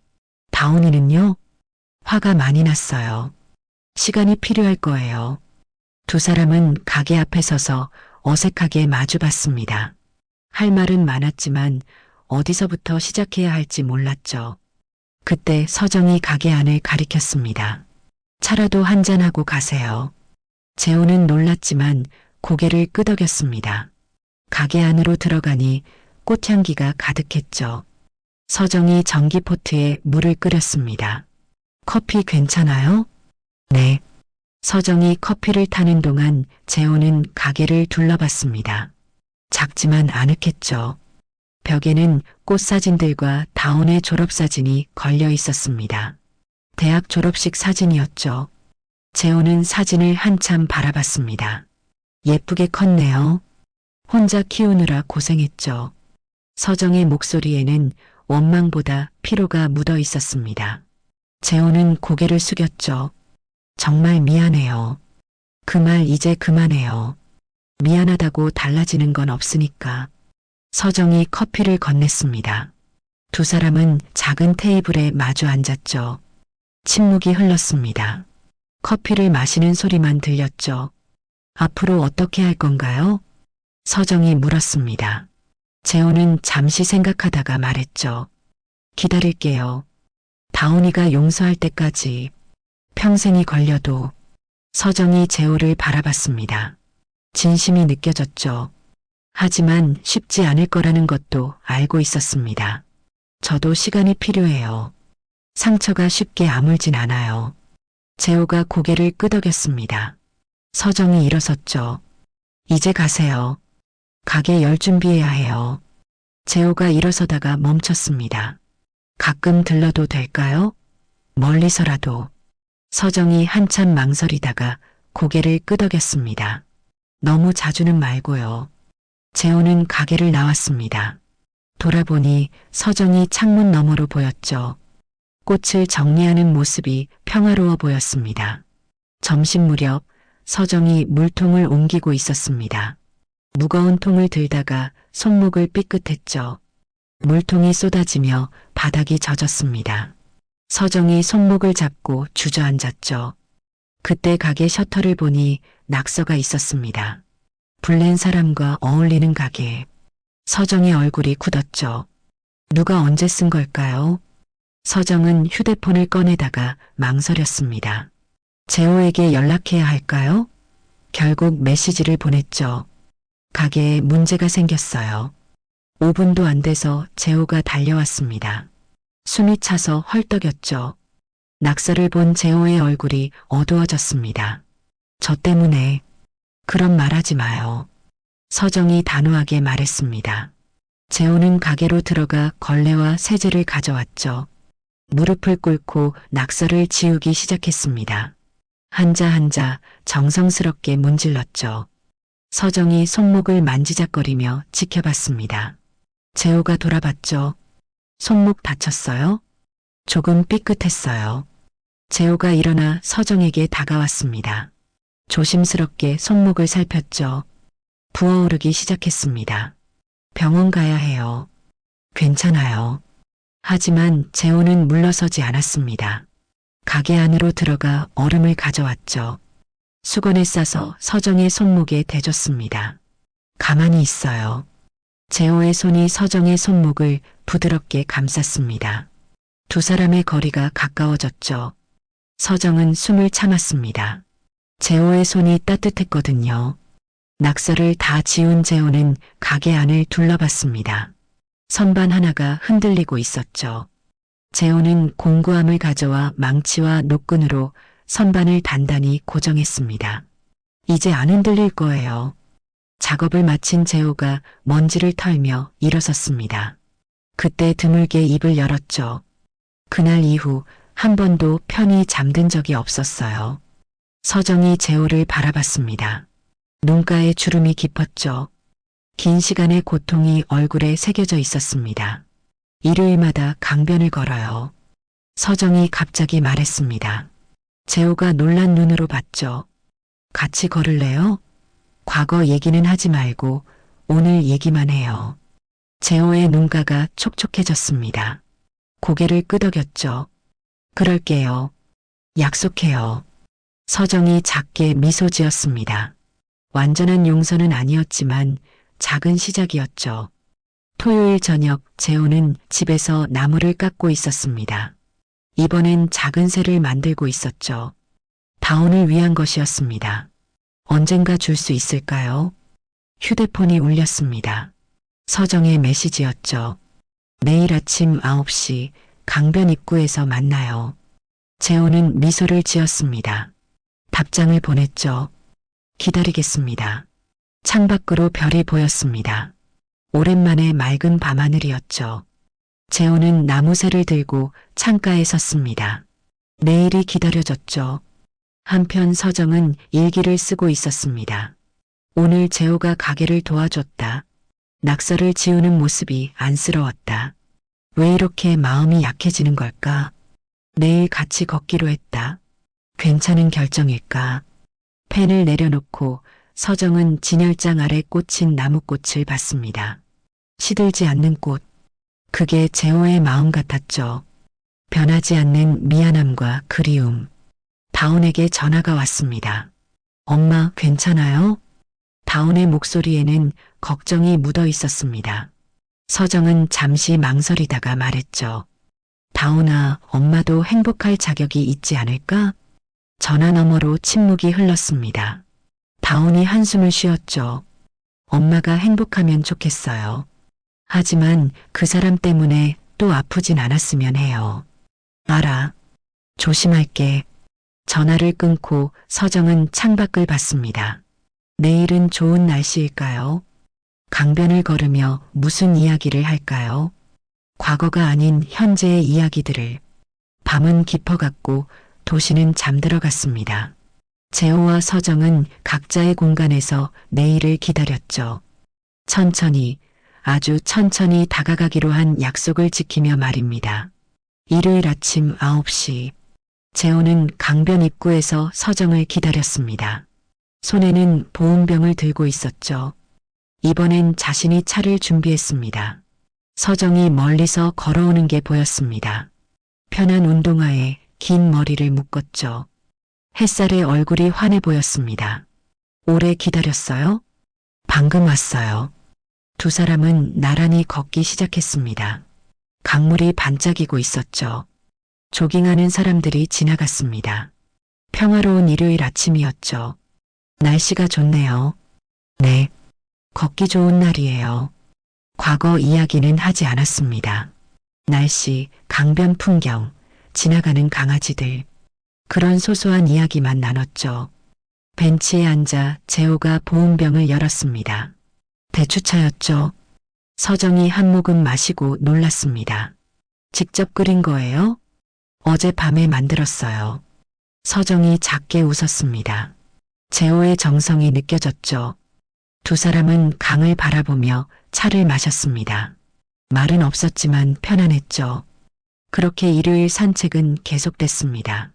다온이는요? 화가 많이 났어요. 시간이 필요할 거예요. 두 사람은 가게 앞에 서서 어색하게 마주봤습니다. 할 말은 많았지만 어디서부터 시작해야 할지 몰랐죠. 그때 서정이 가게 안을 가리켰습니다. 차라도 한잔하고 가세요. 재호는 놀랐지만 고개를 끄덕였습니다. 가게 안으로 들어가니 꽃향기가 가득했죠. 서정이 전기포트에 물을 끓였습니다. 커피 괜찮아요? 네. 서정이 커피를 타는 동안 재호는 가게를 둘러봤습니다. 작지만 아늑했죠. 벽에는 꽃사진들과 다온의 졸업사진이 걸려 있었습니다. 대학 졸업식 사진이었죠. 재호는 사진을 한참 바라봤습니다. 예쁘게 컸네요. 혼자 키우느라 고생했죠. 서정의 목소리에는 원망보다 피로가 묻어 있었습니다. 재호는 고개를 숙였죠. 정말 미안해요. 그 말 이제 그만해요. 미안하다고 달라지는 건 없으니까. 서정이 커피를 건넸습니다. 두 사람은 작은 테이블에 마주 앉았죠. 침묵이 흘렀습니다. 커피를 마시는 소리만 들렸죠. 앞으로 어떻게 할 건가요? 서정이 물었습니다. 재호는 잠시 생각하다가 말했죠. 기다릴게요. 다온이가 용서할 때까지. 평생이 걸려도. 서정이 재호를 바라봤습니다. 진심이 느껴졌죠. 하지만 쉽지 않을 거라는 것도 알고 있었습니다. 저도 시간이 필요해요. 상처가 쉽게 아물진 않아요. 재호가 고개를 끄덕였습니다. 서정이 일어섰죠. 이제 가세요. 가게 열 준비해야 해요. 재호가 일어서다가 멈췄습니다. 가끔 들러도 될까요? 멀리서라도. 서정이 한참 망설이다가 고개를 끄덕였습니다. 너무 자주는 말고요. 재호는 가게를 나왔습니다. 돌아보니 서정이 창문 너머로 보였죠. 꽃을 정리하는 모습이 평화로워 보였습니다. 점심 무렵 서정이 물통을 옮기고 있었습니다. 무거운 통을 들다가 손목을 삐끗했죠. 물통이 쏟아지며 바닥이 젖었습니다. 서정이 손목을 잡고 주저앉았죠. 그때 가게 셔터를 보니 낙서가 있었습니다. 불낸 사람과 어울리는 가게. 서정의 얼굴이 굳었죠. 누가 언제 쓴 걸까요? 서정은 휴대폰을 꺼내다가 망설였습니다. 재호에게 연락해야 할까요? 결국 메시지를 보냈죠. 가게에 문제가 생겼어요. 5분도 안 돼서 재호가 달려왔습니다. 숨이 차서 헐떡였죠. 낙서를 본 재호의 얼굴이 어두워졌습니다. 저 때문에. 그런 말하지 마요. 서정이 단호하게 말했습니다. 재호는 가게로 들어가 걸레와 세제를 가져왔죠. 무릎을 꿇고 낙서를 지우기 시작했습니다. 한자 한자 정성스럽게 문질렀죠. 서정이 손목을 만지작거리며 지켜봤습니다. 재호가 돌아봤죠. 손목 다쳤어요? 조금 삐끗했어요. 재호가 일어나 서정에게 다가왔습니다. 조심스럽게 손목을 살폈죠. 부어오르기 시작했습니다. 병원 가야 해요. 괜찮아요. 하지만 재호는 물러서지 않았습니다. 가게 안으로 들어가 얼음을 가져왔죠. 수건에 싸서 서정의 손목에 대줬습니다. 가만히 있어요. 재호의 손이 서정의 손목을 부드럽게 감쌌습니다. 두 사람의 거리가 가까워졌죠. 서정은 숨을 참았습니다. 재호의 손이 따뜻했거든요. 낙서를 다 지운 재호는 가게 안을 둘러봤습니다. 선반 하나가 흔들리고 있었죠. 재호는 공구함을 가져와 망치와 노끈으로 선반을 단단히 고정했습니다. 이제 안 흔들릴 거예요. 작업을 마친 재호가 먼지를 털며 일어섰습니다. 그때 드물게 입을 열었죠. 그날 이후 한 번도 편히 잠든 적이 없었어요. 서정이 재호를 바라봤습니다. 눈가에 주름이 깊었죠. 긴 시간의 고통이 얼굴에 새겨져 있었습니다. 일요일마다 강변을 걸어요. 서정이 갑자기 말했습니다. 재호가 놀란 눈으로 봤죠. 같이 걸을래요? 과거 얘기는 하지 말고 오늘 얘기만 해요. 재호의 눈가가 촉촉해졌습니다. 고개를 끄덕였죠. 그럴게요. 약속해요. 서정이 작게 미소 지었습니다. 완전한 용서는 아니었지만 작은 시작이었죠. 토요일 저녁 재호는 집에서 나무를 깎고 있었습니다. 이번엔 작은 새를 만들고 있었죠. 다온을 위한 것이었습니다. 언젠가 줄 수 있을까요? 휴대폰이 울렸습니다. 서정의 메시지였죠. 내일 아침 9시 강변 입구에서 만나요. 재호는 미소를 지었습니다. 답장을 보냈죠. 기다리겠습니다. 창밖으로 별이 보였습니다. 오랜만에 맑은 밤하늘이었죠. 재호는 나무새를 들고 창가에 섰습니다. 내일이 기다려졌죠. 한편 서정은 일기를 쓰고 있었습니다. 오늘 재호가 가게를 도와줬다. 낙서를 지우는 모습이 안쓰러웠다. 왜 이렇게 마음이 약해지는 걸까? 내일 같이 걷기로 했다. 괜찮은 결정일까? 펜을 내려놓고 서정은 진열장 아래 꽂힌 나무꽃을 봤습니다. 시들지 않는 꽃. 그게 재호의 마음 같았죠. 변하지 않는 미안함과 그리움. 다운에게 전화가 왔습니다. 엄마, 괜찮아요? 다운의 목소리에는 걱정이 묻어 있었습니다. 서정은 잠시 망설이다가 말했죠. 다운아, 엄마도 행복할 자격이 있지 않을까? 전화 너머로 침묵이 흘렀습니다. 다운이 한숨을 쉬었죠. 엄마가 행복하면 좋겠어요. 하지만 그 사람 때문에 또 아프진 않았으면 해요. 알아. 조심할게. 전화를 끊고 서정은 창밖을 봤습니다. 내일은 좋은 날씨일까요? 강변을 걸으며 무슨 이야기를 할까요? 과거가 아닌 현재의 이야기들을. 밤은 깊어갔고 도시는 잠들어갔습니다. 재호와 서정은 각자의 공간에서 내일을 기다렸죠. 천천히, 아주 천천히 다가가기로 한 약속을 지키며 말입니다. 일요일 아침 9시, 재호는 강변 입구에서 서정을 기다렸습니다. 손에는 보온병을 들고 있었죠. 이번엔 자신이 차를 준비했습니다. 서정이 멀리서 걸어오는 게 보였습니다. 편한 운동화에 긴 머리를 묶었죠. 햇살에 얼굴이 환해 보였습니다. 오래 기다렸어요? 방금 왔어요. 두 사람은 나란히 걷기 시작했습니다. 강물이 반짝이고 있었죠. 조깅하는 사람들이 지나갔습니다. 평화로운 일요일 아침이었죠. 날씨가 좋네요. 네. 걷기 좋은 날이에요. 과거 이야기는 하지 않았습니다. 날씨, 강변 풍경, 지나가는 강아지들. 그런 소소한 이야기만 나눴죠. 벤치에 앉아 재호가 보온병을 열었습니다. 대추차였죠. 서정이 한 모금 마시고 놀랐습니다. 직접 끓인 거예요? 어젯밤에 만들었어요. 서정이 작게 웃었습니다. 재호의 정성이 느껴졌죠. 두 사람은 강을 바라보며 차를 마셨습니다. 말은 없었지만 편안했죠. 그렇게 일요일 산책은 계속됐습니다.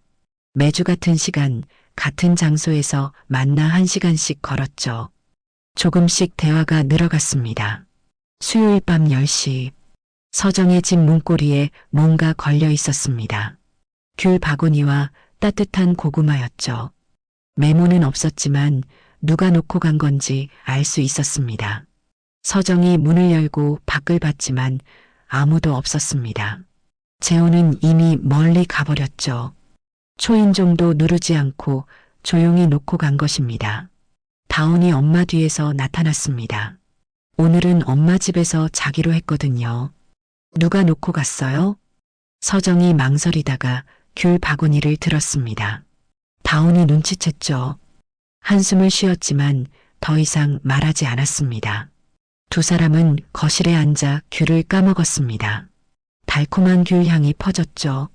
매주 같은 시간, 같은 장소에서 만나 1시간씩 걸었죠. 조금씩 대화가 늘어갔습니다. 수요일 밤 10시, 서정의 집 문고리에 뭔가 걸려 있었습니다. 귤 바구니와 따뜻한 고구마였죠. 메모는 없었지만 누가 놓고 간 건지 알 수 있었습니다. 서정이 문을 열고 밖을 봤지만 아무도 없었습니다. 재호는 이미 멀리 가버렸죠. 초인종도 누르지 않고 조용히 놓고 간 것입니다. 다운이 엄마 뒤에서 나타났습니다. 오늘은 엄마 집에서 자기로 했거든요. 누가 놓고 갔어요? 서정이 망설이다가 귤 바구니를 들었습니다. 다운이 눈치챘죠. 한숨을 쉬었지만 더 이상 말하지 않았습니다. 두 사람은 거실에 앉아 귤을 까먹었습니다. 달콤한 귤 향이 퍼졌죠.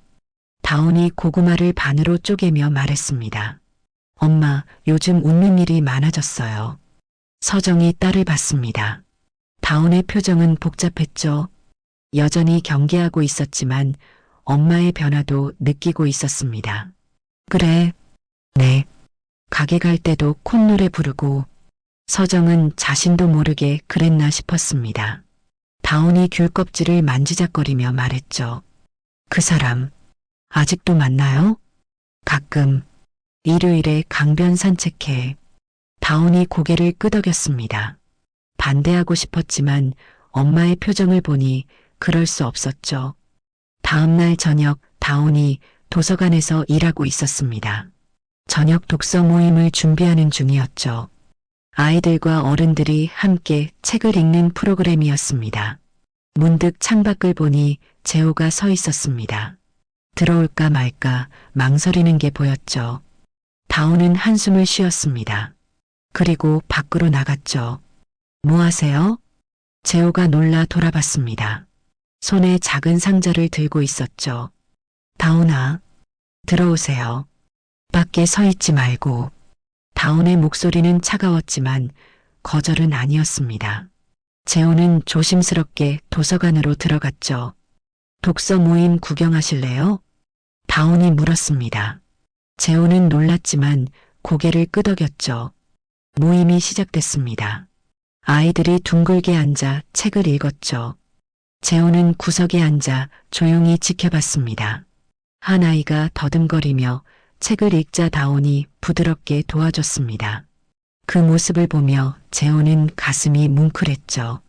다운이 고구마를 반으로 쪼개며 말했습니다. 엄마, 요즘 웃는 일이 많아졌어요. 서정이 딸을 봤습니다. 다운의 표정은 복잡했죠. 여전히 경계하고 있었지만 엄마의 변화도 느끼고 있었습니다. 그래, 네. 가게 갈 때도 콧노래 부르고. 서정은 자신도 모르게 그랬나 싶었습니다. 다운이 귤 껍질을 만지작거리며 말했죠. 그 사람, 아직도 만나요? 가끔. 일요일에 강변 산책해. 다운이 고개를 끄덕였습니다. 반대하고 싶었지만 엄마의 표정을 보니 그럴 수 없었죠. 다음날 저녁 다운이 도서관에서 일하고 있었습니다. 저녁 독서 모임을 준비하는 중이었죠. 아이들과 어른들이 함께 책을 읽는 프로그램이었습니다. 문득 창밖을 보니 재호가 서 있었습니다. 들어올까 말까 망설이는 게 보였죠. 다운은 한숨을 쉬었습니다. 그리고 밖으로 나갔죠. 뭐 하세요? 재호가 놀라 돌아봤습니다. 손에 작은 상자를 들고 있었죠. 다운아, 들어오세요. 밖에 서 있지 말고. 다운의 목소리는 차가웠지만 거절은 아니었습니다. 재호는 조심스럽게 도서관으로 들어갔죠. 독서 모임 구경하실래요? 다온이 물었습니다. 재호는 놀랐지만 고개를 끄덕였죠. 모임이 시작됐습니다. 아이들이 둥글게 앉아 책을 읽었죠. 재호는 구석에 앉아 조용히 지켜봤습니다. 한 아이가 더듬거리며 책을 읽자 다온이 부드럽게 도와줬습니다. 그 모습을 보며 재호는 가슴이 뭉클했죠.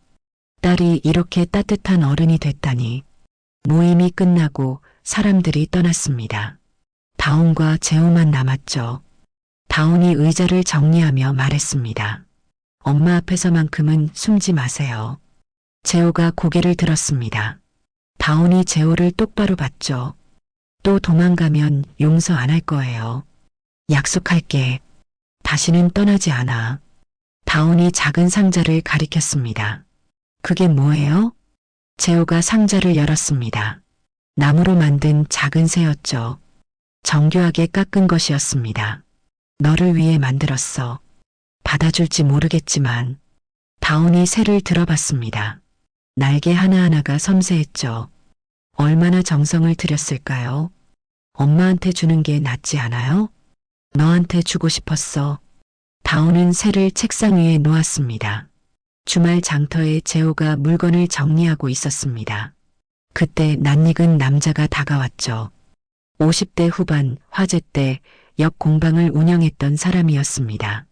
딸이 이렇게 따뜻한 어른이 됐다니. 모임이 끝나고 사람들이 떠났습니다. 다온과 재호만 남았죠. 다온이 의자를 정리하며 말했습니다. 엄마 앞에서만큼은 숨지 마세요. 재호가 고개를 들었습니다. 다온이 재호를 똑바로 봤죠. 또 도망가면 용서 안 할 거예요. 약속할게. 다시는 떠나지 않아. 다온이 작은 상자를 가리켰습니다. 그게 뭐예요? 재호가 상자를 열었습니다. 나무로 만든 작은 새였죠. 정교하게 깎은 것이었습니다. 너를 위해 만들었어. 받아줄지 모르겠지만. 다온이 새를 들어봤습니다. 날개 하나하나가 섬세했죠. 얼마나 정성을 들였을까요? 엄마한테 주는 게 낫지 않아요? 너한테 주고 싶었어. 다온은 새를 책상 위에 놓았습니다. 주말 장터에 재호가 물건을 정리하고 있었습니다. 그때 낯익은 남자가 다가왔죠. 50대 후반 화재 때 역 공방을 운영했던 사람이었습니다.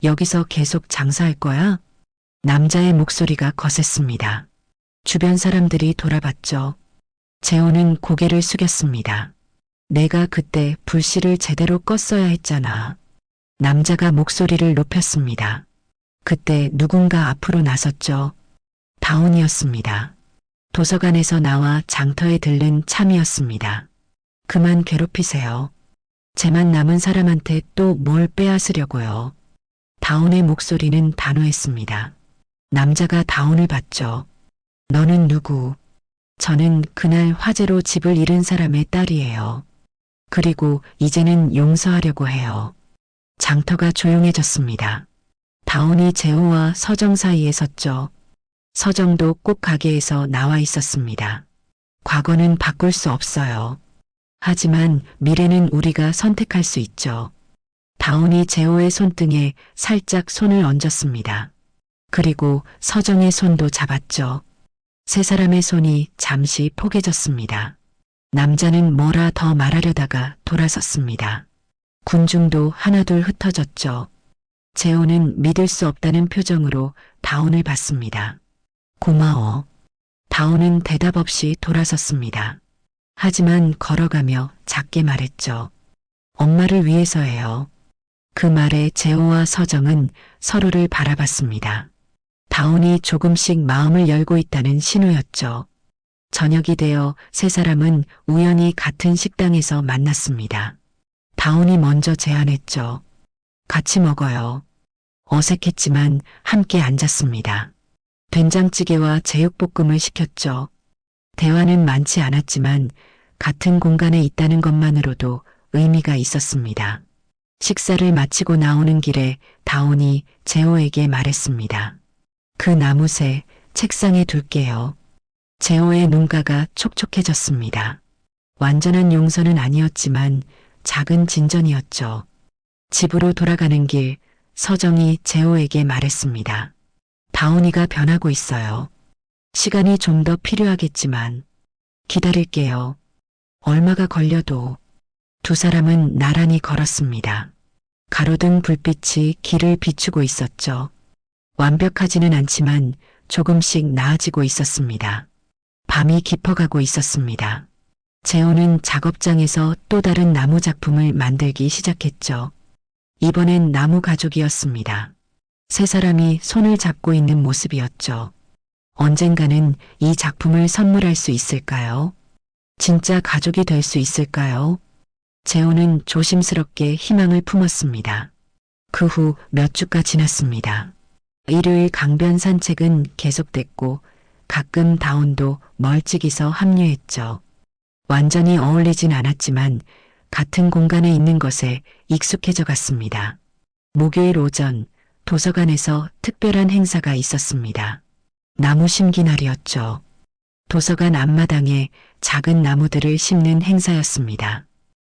여기서 계속 장사할 거야? 남자의 목소리가 거셌습니다. 주변 사람들이 돌아봤죠. 재호는 고개를 숙였습니다. 내가 그때 불씨를 제대로 껐어야 했잖아. 남자가 목소리를 높였습니다. 그때 누군가 앞으로 나섰죠. 다온이었습니다. 도서관에서 나와 장터에 들른 참이었습니다. 그만 괴롭히세요. 쟤만 남은 사람한테 또 뭘 빼앗으려고요. 다온의 목소리는 단호했습니다. 남자가 다온을 봤죠. 너는 누구? 저는 그날 화재로 집을 잃은 사람의 딸이에요. 그리고 이제는 용서하려고 해요. 장터가 조용해졌습니다. 다온이 재호와 서정 사이에 섰죠. 서정도 꼭 가게에서 나와 있었습니다. 과거는 바꿀 수 없어요. 하지만 미래는 우리가 선택할 수 있죠. 다온이 재호의 손등에 살짝 손을 얹었습니다. 그리고 서정의 손도 잡았죠. 세 사람의 손이 잠시 포개졌습니다. 남자는 뭐라 더 말하려다가 돌아섰습니다. 군중도 하나둘 흩어졌죠. 재호는 믿을 수 없다는 표정으로 다온을 봤습니다. 고마워. 다온은 대답 없이 돌아섰습니다. 하지만 걸어가며 작게 말했죠. 엄마를 위해서예요. 그 말에 재호와 서정은 서로를 바라봤습니다. 다온이 조금씩 마음을 열고 있다는 신호였죠. 저녁이 되어 세 사람은 우연히 같은 식당에서 만났습니다. 다온이 먼저 제안했죠. 같이 먹어요. 어색했지만 함께 앉았습니다. 된장찌개와 제육볶음을 시켰죠. 대화는 많지 않았지만 같은 공간에 있다는 것만으로도 의미가 있었습니다. 식사를 마치고 나오는 길에 다온이 재호에게 말했습니다. 그 나무새 책상에 둘게요. 재호의 눈가가 촉촉해졌습니다. 완전한 용서는 아니었지만 작은 진전이었죠. 집으로 돌아가는 길 서정이 재호에게 말했습니다. 다온이가 변하고 있어요. 시간이 좀 더 필요하겠지만 기다릴게요. 얼마가 걸려도. 두 사람은 나란히 걸었습니다. 가로등 불빛이 길을 비추고 있었죠. 완벽하지는 않지만 조금씩 나아지고 있었습니다. 밤이 깊어가고 있었습니다. 재호는 작업장에서 또 다른 나무 작품을 만들기 시작했죠. 이번엔 나무 가족이었습니다. 세 사람이 손을 잡고 있는 모습이었죠. 언젠가는 이 작품을 선물할 수 있을까요? 진짜 가족이 될 수 있을까요? 재호는 조심스럽게 희망을 품었습니다. 그 후 몇 주가 지났습니다. 일요일 강변 산책은 계속됐고 가끔 다온도 멀찍이서 합류했죠. 완전히 어울리진 않았지만 같은 공간에 있는 것에 익숙해져 갔습니다. 목요일 오전 도서관에서 특별한 행사가 있었습니다. 나무 심기 날이었죠. 도서관 앞마당에 작은 나무들을 심는 행사였습니다.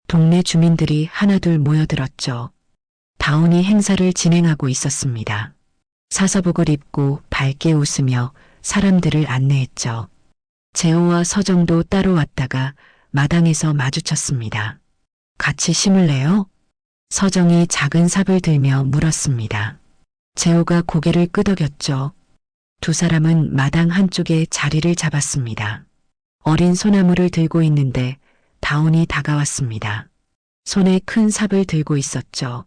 동네 주민들이 하나둘 모여들었죠. 다온이 행사를 진행하고 있었습니다. 사서복을 입고 밝게 웃으며 사람들을 안내했죠. 재호와 서정도 따로 왔다가 마당에서 마주쳤습니다. 같이 심을래요? 서정이 작은 삽을 들며 물었습니다. 재호가 고개를 끄덕였죠. 두 사람은 마당 한쪽에 자리를 잡았습니다. 어린 소나무를 들고 있는데 다온이 다가왔습니다. 손에 큰 삽을 들고 있었죠.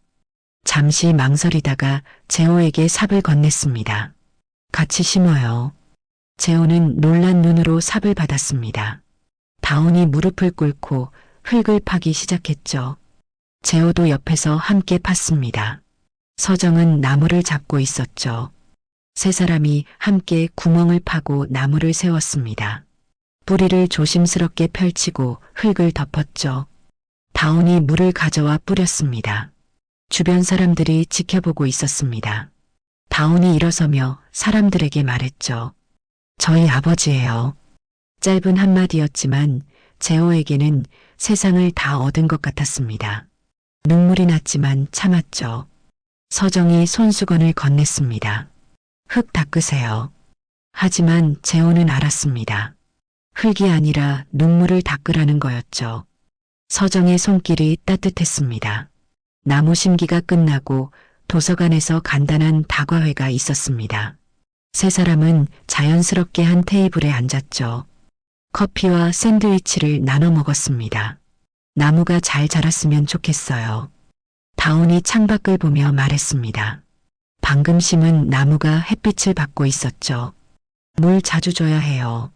잠시 망설이다가 재호에게 삽을 건넸습니다. 같이 심어요. 재호는 놀란 눈으로 삽을 받았습니다. 다온이 무릎을 꿇고 흙을 파기 시작했죠. 재호도 옆에서 함께 팠습니다. 서정은 나무를 잡고 있었죠. 세 사람이 함께 구멍을 파고 나무를 세웠습니다. 뿌리를 조심스럽게 펼치고 흙을 덮었죠. 다온이 물을 가져와 뿌렸습니다. 주변 사람들이 지켜보고 있었습니다. 다온이 일어서며 사람들에게 말했죠. 저희 아버지예요. 짧은 한마디였지만 재호에게는 세상을 다 얻은 것 같았습니다. 눈물이 났지만 참았죠. 서정이 손수건을 건넸습니다. 흙 닦으세요. 하지만 재호는 알았습니다. 흙이 아니라 눈물을 닦으라는 거였죠. 서정의 손길이 따뜻했습니다. 나무 심기가 끝나고 도서관에서 간단한 다과회가 있었습니다. 세 사람은 자연스럽게 한 테이블에 앉았죠. 커피와 샌드위치를 나눠 먹었습니다. 나무가 잘 자랐으면 좋겠어요. 다온이 창밖을 보며 말했습니다. 방금 심은 나무가 햇빛을 받고 있었죠. 물 자주 줘야 해요.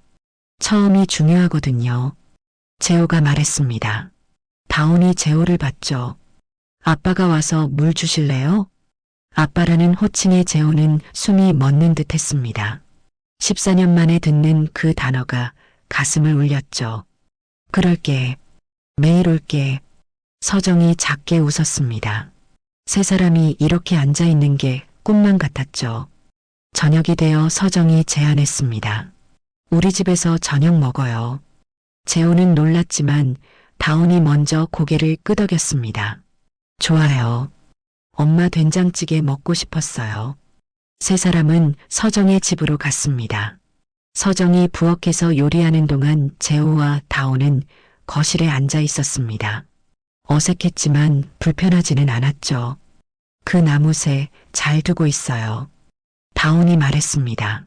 처음이 중요하거든요. 재호가 말했습니다. 다온이 재호를 봤죠. 아빠가 와서 물 주실래요? 아빠라는 호칭에 재호는 숨이 멎는 듯 했습니다. 14년 만에 듣는 그 단어가 가슴을 울렸죠. 그럴게. 매일 올게. 서정이 작게 웃었습니다. 세 사람이 이렇게 앉아 있는 게 꿈만 같았죠. 저녁이 되어 서정이 제안했습니다. 우리 집에서 저녁 먹어요. 재호는 놀랐지만 다온이 먼저 고개를 끄덕였습니다. 좋아요. 엄마 된장찌개 먹고 싶었어요. 세 사람은 서정의 집으로 갔습니다. 서정이 부엌에서 요리하는 동안 재호와 다온은 거실에 앉아 있었습니다. 어색했지만 불편하지는 않았죠. 그 나무새 잘 두고 있어요. 다온이 말했습니다.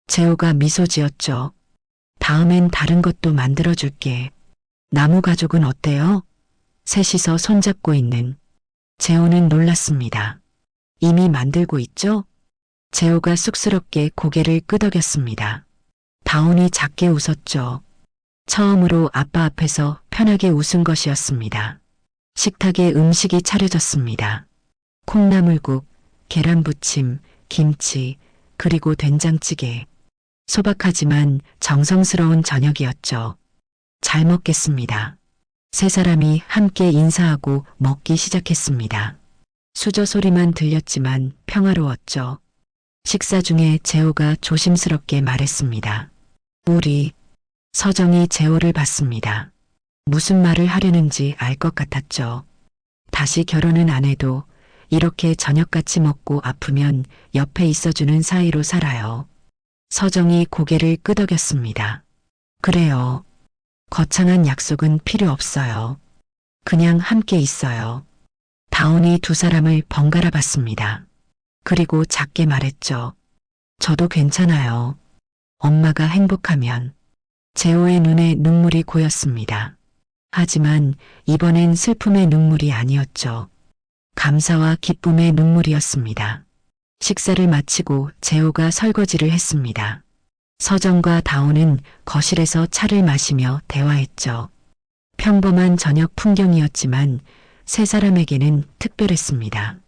재호가 미소 지었죠. 다음엔 다른 것도 만들어줄게. 나무 가족은 어때요? 셋이서 손잡고 있는. 재호는 놀랐습니다. 이미 만들고 있죠? 재호가 쑥스럽게 고개를 끄덕였습니다. 다온이 작게 웃었죠. 처음으로 아빠 앞에서 편하게 웃은 것이었습니다. 식탁에 음식이 차려졌습니다. 콩나물국, 계란부침, 김치, 그리고 된장찌개. 소박하지만 정성스러운 저녁이었죠. 잘 먹겠습니다. 세 사람이 함께 인사하고 먹기 시작했습니다. 수저 소리만 들렸지만 평화로웠죠. 식사 중에 재호가 조심스럽게 말했습니다. 우리. 서정이 재호를 봤습니다. 무슨 말을 하려는지 알 것 같았죠. 다시 결혼은 안 해도 이렇게 저녁같이 먹고 아프면 옆에 있어주는 사이로 살아요. 서정이 고개를 끄덕였습니다. 그래요. 거창한 약속은 필요 없어요. 그냥 함께 있어요. 다온이 두 사람을 번갈아 봤습니다. 그리고 작게 말했죠. 저도 괜찮아요. 엄마가 행복하면. 재호의 눈에 눈물이 고였습니다. 하지만 이번엔 슬픔의 눈물이 아니었죠. 감사와 기쁨의 눈물이었습니다. 식사를 마치고 재호가 설거지를 했습니다. 서정과 다온은 거실에서 차를 마시며 대화했죠. 평범한 저녁 풍경이었지만 세 사람에게는 특별했습니다.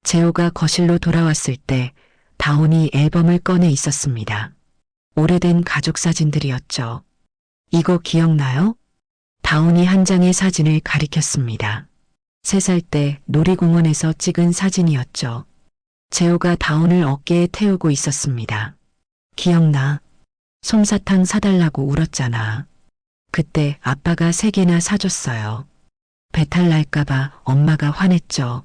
재호가 거실로 돌아왔을 때 다온이 앨범을 꺼내 있었습니다. 오래된 가족 사진들이었죠. 이거 기억나요? 다온이 한 장의 사진을 가리켰습니다. 3살 때 놀이공원에서 찍은 사진이었죠. 재호가 다온을 어깨에 태우고 있었습니다. 기억나. 솜사탕 사달라고 울었잖아. 그때 아빠가 3개나 사줬어요. 배탈 날까봐 엄마가 화냈죠.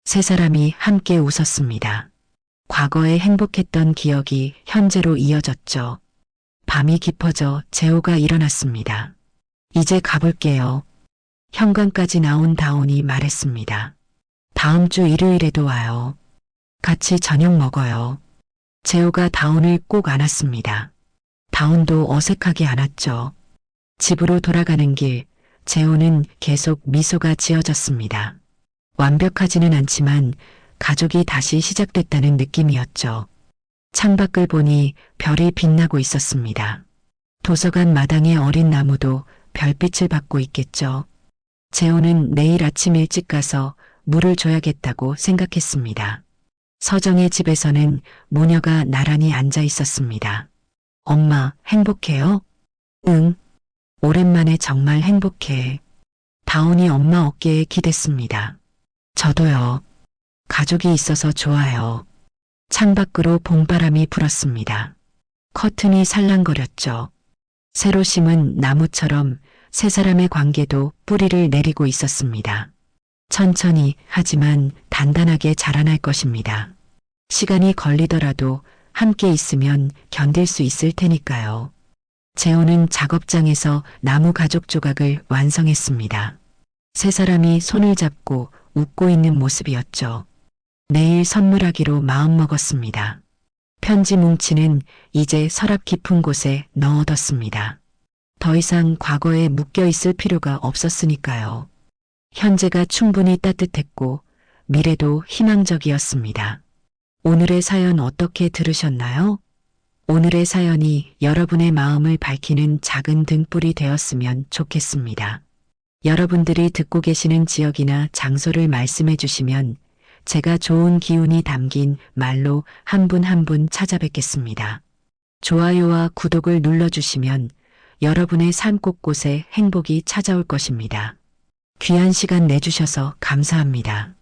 세 사람이 함께 웃었습니다. 과거에 행복했던 기억이 현재로 이어졌죠. 밤이 깊어져 재호가 일어났습니다. 이제 가볼게요. 현관까지 나온 다온이 말했습니다. 다음 주 일요일에도 와요. 같이 저녁 먹어요. 재호가 다온을 꼭 안았습니다. 다온도 어색하게 안았죠. 집으로 돌아가는 길, 재호는 계속 미소가 지어졌습니다. 완벽하지는 않지만 가족이 다시 시작됐다는 느낌이었죠. 창밖을 보니 별이 빛나고 있었습니다. 도서관 마당의 어린 나무도 별빛을 받고 있겠죠. 재호는 내일 아침 일찍 가서 물을 줘야겠다고 생각했습니다. 서정의 집에서는 모녀가 나란히 앉아 있었습니다. 엄마, 행복해요? 응. 오랜만에 정말 행복해. 다온이 엄마 어깨에 기댔습니다. 저도요. 가족이 있어서 좋아요. 창밖으로 봄바람이 불었습니다. 커튼이 살랑거렸죠. 새로 심은 나무처럼 세 사람의 관계도 뿌리를 내리고 있었습니다. 천천히 하지만 단단하게 자라날 것입니다. 시간이 걸리더라도 함께 있으면 견딜 수 있을 테니까요. 재호는 작업장에서 나무 가죽 조각을 완성했습니다. 세 사람이 손을 잡고 웃고 있는 모습이었죠. 내일 선물하기로 마음먹었습니다. 편지 뭉치는 이제 서랍 깊은 곳에 넣어뒀습니다. 더 이상 과거에 묶여 있을 필요가 없었으니까요. 현재가 충분히 따뜻했고 미래도 희망적이었습니다. 오늘의 사연 어떻게 들으셨나요? 오늘의 사연이 여러분의 마음을 밝히는 작은 등불이 되었으면 좋겠습니다. 여러분들이 듣고 계시는 지역이나 장소를 말씀해 주시면 제가 좋은 기운이 담긴 말로 한 분 한 분 찾아뵙겠습니다. 좋아요와 구독을 눌러주시면 여러분의 삶 곳곳에 행복이 찾아올 것입니다. 귀한 시간 내주셔서 감사합니다.